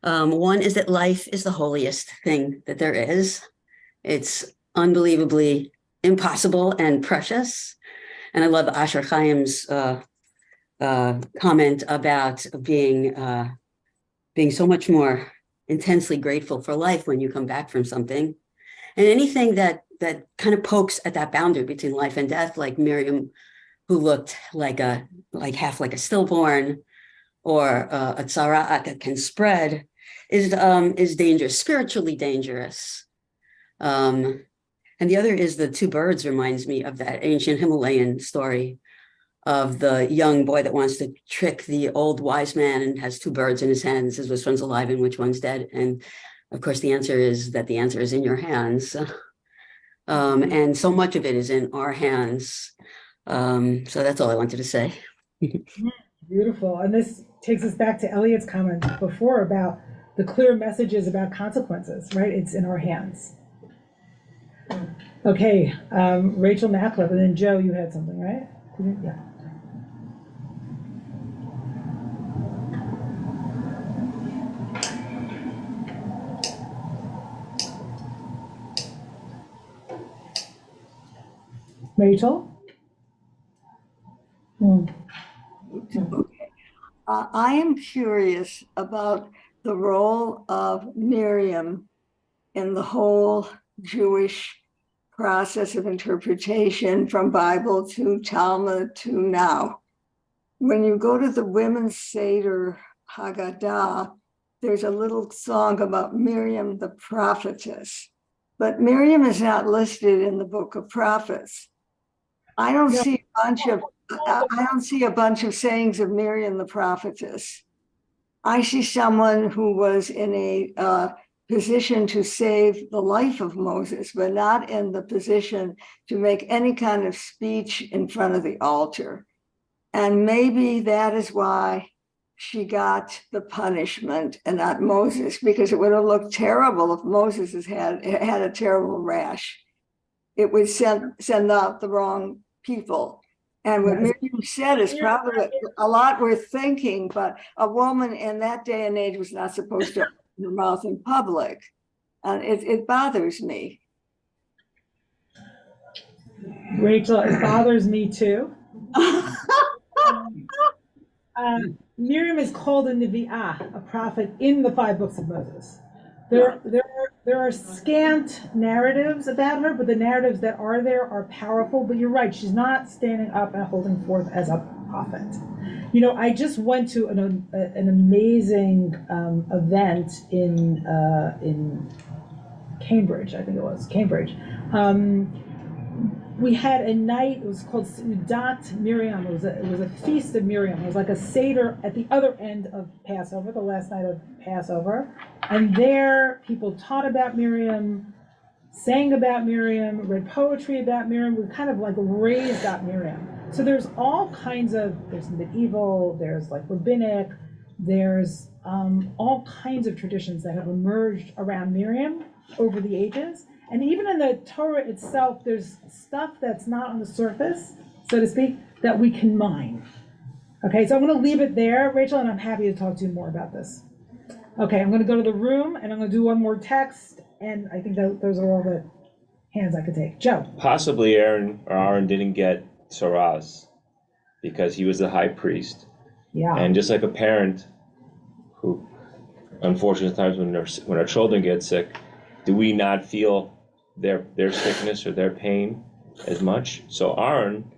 One is that life is the holiest thing that there is. It's unbelievably impossible and precious. And I love Asher Chaim's comment about being so much more intensely grateful for life when you come back from something. And anything that kind of pokes at that boundary between life and death, like Miriam, who looked like half like a stillborn, or a tzara'at that can spread, is dangerous, spiritually dangerous. And the other is the 2 birds reminds me of that ancient Himalayan story of the young boy that wants to trick the old wise man and has 2 birds in his hands, says which one's alive and which one's dead. And of course, the answer is in your hands. And so much of it is in our hands. So that's all I wanted to say. Beautiful. And this takes us back to Elliot's comment before about the clear message is about consequences, right? It's in our hands. Okay, Rachel Mackliffe, and then Joe, you had something, right? Yeah. Rachel? I am curious about the role of Miriam in the whole Jewish process of interpretation from Bible to Talmud to now. When you go to the Women's Seder Haggadah, there's a little song about Miriam the prophetess, but Miriam is not listed in the book of prophets. I don't see a bunch of sayings of Miriam the prophetess. I see someone who was in a position to save the life of Moses, but not in the position to make any kind of speech in front of the altar. And maybe that is why she got the punishment and not Moses, because it would have looked terrible if Moses had a terrible rash. It would send out the wrong people. And what Miriam said is probably a lot worth thinking, but a woman in that day and age was not supposed to open her mouth in public. And it bothers me. Rachel, it bothers me too. Miriam is called a Nevi'ah, a prophet in the 5 books of Moses. There are scant narratives about her, but the narratives that are there are powerful. But you're right, she's not standing up and holding forth as a prophet. You know, I just went to an amazing event in Cambridge, I think it was, Cambridge. We had a night, it was called Seudat Miriam. It was a feast of Miriam. It was like a Seder at the other end of Passover, the last night of Passover. And there, people taught about Miriam, sang about Miriam, read poetry about Miriam. We kind of like raised up Miriam. So there's all kinds of, there's medieval, there's like rabbinic, there's all kinds of traditions that have emerged around Miriam over the ages. And even in the Torah itself, there's stuff that's not on the surface, so to speak, that we can mine. Okay, so I'm going to leave it there, Rachel, and I'm happy to talk to you more about this. Okay, I'm going to go to the room, and I'm going to do one more text, and I think that those are all the hands I could take. Joe. Possibly Aaron didn't get Saras because he was the high priest. Yeah. And just like a parent who, unfortunately, times when our children get sick, do we not feel their sickness or their pain as much? So Aaron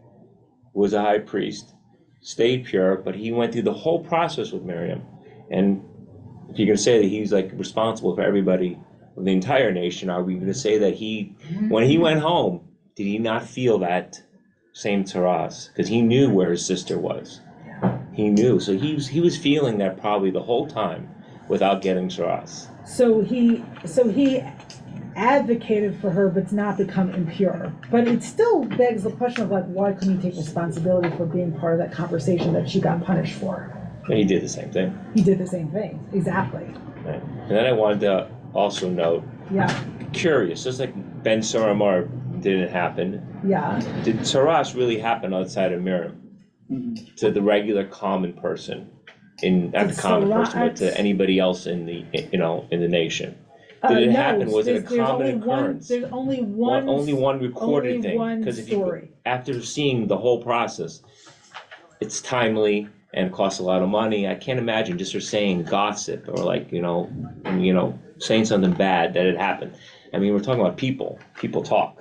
was a high priest, stayed pure, but he went through the whole process with Miriam. And if you're going to say that he's like responsible for everybody of the entire nation, are we going to say that when he went home, did he not feel that same taras? Because he knew where his sister was. He knew. So he was feeling that probably the whole time without getting taras. So he advocated for her, but not become impure. But it still begs the question of like, why couldn't he take responsibility for being part of that conversation that she got punished for? And he did the same thing. He did the same thing, exactly. Right. And then I wanted to also note, curious, just like Ben Saramar didn't happen. Yeah. Did Taras really happen outside of Miriam to the regular common person? Not the common person, but to anybody else in the in the nation. Did it happen? Was it a common occurrence? There's only one recorded thing. Because if you, after seeing the whole process, it's timely and costs a lot of money. I can't imagine just for saying gossip or like saying something bad that it happened. I mean, we're talking about people. People talk.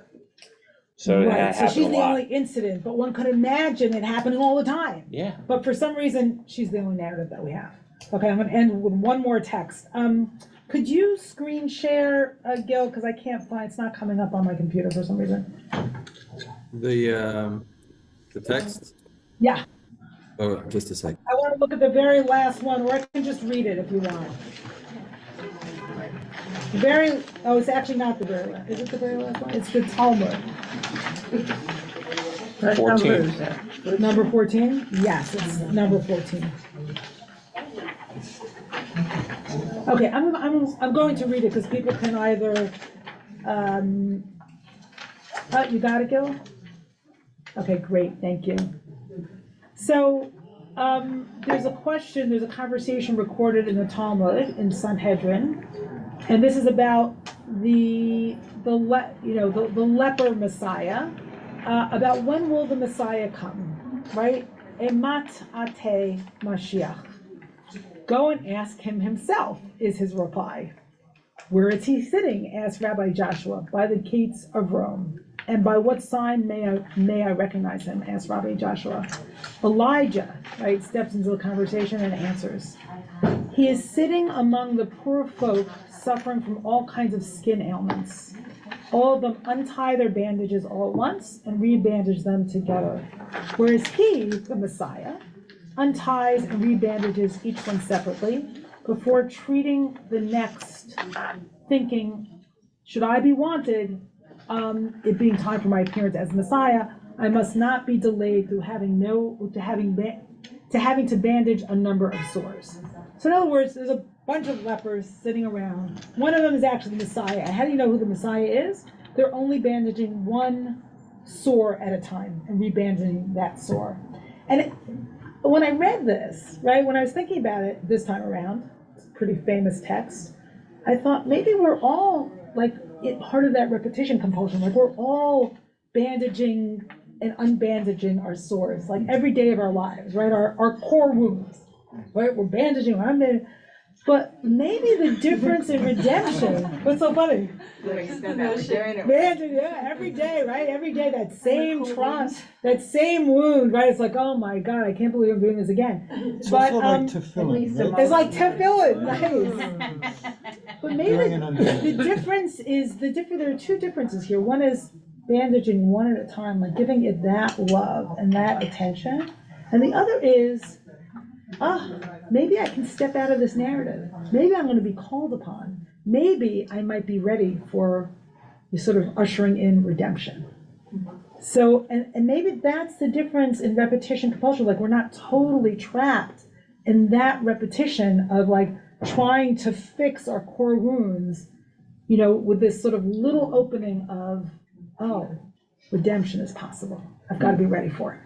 So right. So she's the lot. only incident, but one could imagine it happening all the time. Yeah. But for some reason, she's the only narrative that we have. Okay, I'm going to end with one more text. Could you screen share, Gil? Because I can't find, it's not coming up on my computer for some reason. The text? Yeah. Oh, just a sec. I want to look at the very last one, or I can just read it if you want. It's actually not the very last. Is it the very last one? It's the Talmud. 14. Number 14? Yes, it's number 14. Okay, I'm going to read it because people can either, you got it, Gil? Okay, great, thank you. So, there's a conversation recorded in the Talmud in Sanhedrin, and this is about the leper Messiah, about when will the Messiah come, right? Emat ate Mashiach. Go and ask him himself, is his reply. Where is he sitting? Asked Rabbi Joshua. By the gates of Rome. And by what sign may I recognize him? Asked Rabbi Joshua. Elijah, right, steps into the conversation and answers. He is sitting among the poor folk suffering from all kinds of skin ailments. All of them untie their bandages all at once and rebandage them together. Whereas he, the Messiah, unties and rebandages each one separately before treating the next, thinking, should I be wanted, it being time for my appearance as Messiah, I must not be delayed through having to bandage a number of sores. So in other words, there's a bunch of lepers sitting around. One of them is actually the Messiah. How do you know who the Messiah is? They're only bandaging one sore at a time and rebandaging that sore. And when I read this, right, when I was thinking about it this time around, it's a pretty famous text, I thought maybe we're all like part of that repetition compulsion, like we're all bandaging and unbandaging our sores, like every day of our lives, right? Our core wounds, right? We're bandaging, but maybe the difference in redemption, what's so funny? Bandaging, yeah, every day, right? Every day, that same trust, that same wound, right? It's like, oh my God, I can't believe I'm doing this again. It's But also like tefillin, right? it's like tefillin, nice. But maybe the difference is there are two differences here. One is bandaging one at a time, like giving it that love and that attention. And the other is, maybe I can step out of this narrative. Maybe I'm going to be called upon. Maybe I might be ready for the sort of ushering in redemption. So, and maybe that's the difference in repetition compulsion. Like we're not totally trapped in that repetition of like trying to fix our core wounds, with this sort of little opening of, redemption is possible. I've got to be ready for it.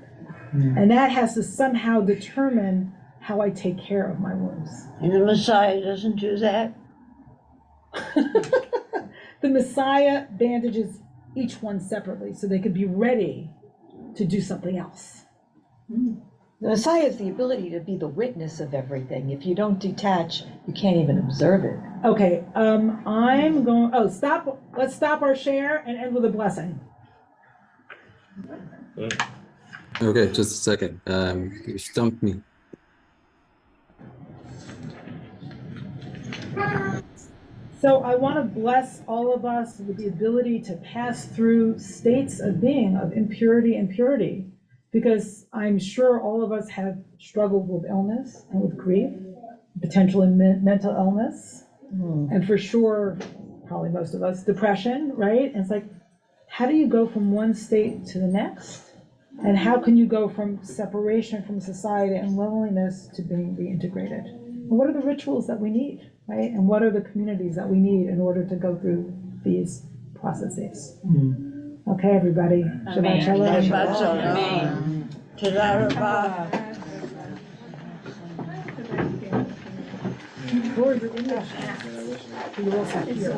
And that has to somehow determine how I take care of my wounds. And the Messiah doesn't do that? The Messiah bandages each one separately so they could be ready to do something else. The Messiah has the ability to be the witness of everything. If you don't detach, you can't even observe it. Okay, I'm going, let's stop our share and end with a blessing. Okay, just a second. You stumped me. So I want to bless all of us with the ability to pass through states of being, of impurity and purity, because I'm sure all of us have struggled with illness and with grief, potentially mental illness, and for sure, probably most of us, depression, right? And it's like, how do you go from one state to the next? And how can you go from separation from society and loneliness to being reintegrated? And what are the rituals that we need, right? And what are the communities that we need in order to go through these processes? Okay, everybody. Shabbat shalom. Shabbat shalom. Toda rabah. You're in the chat. You're also here.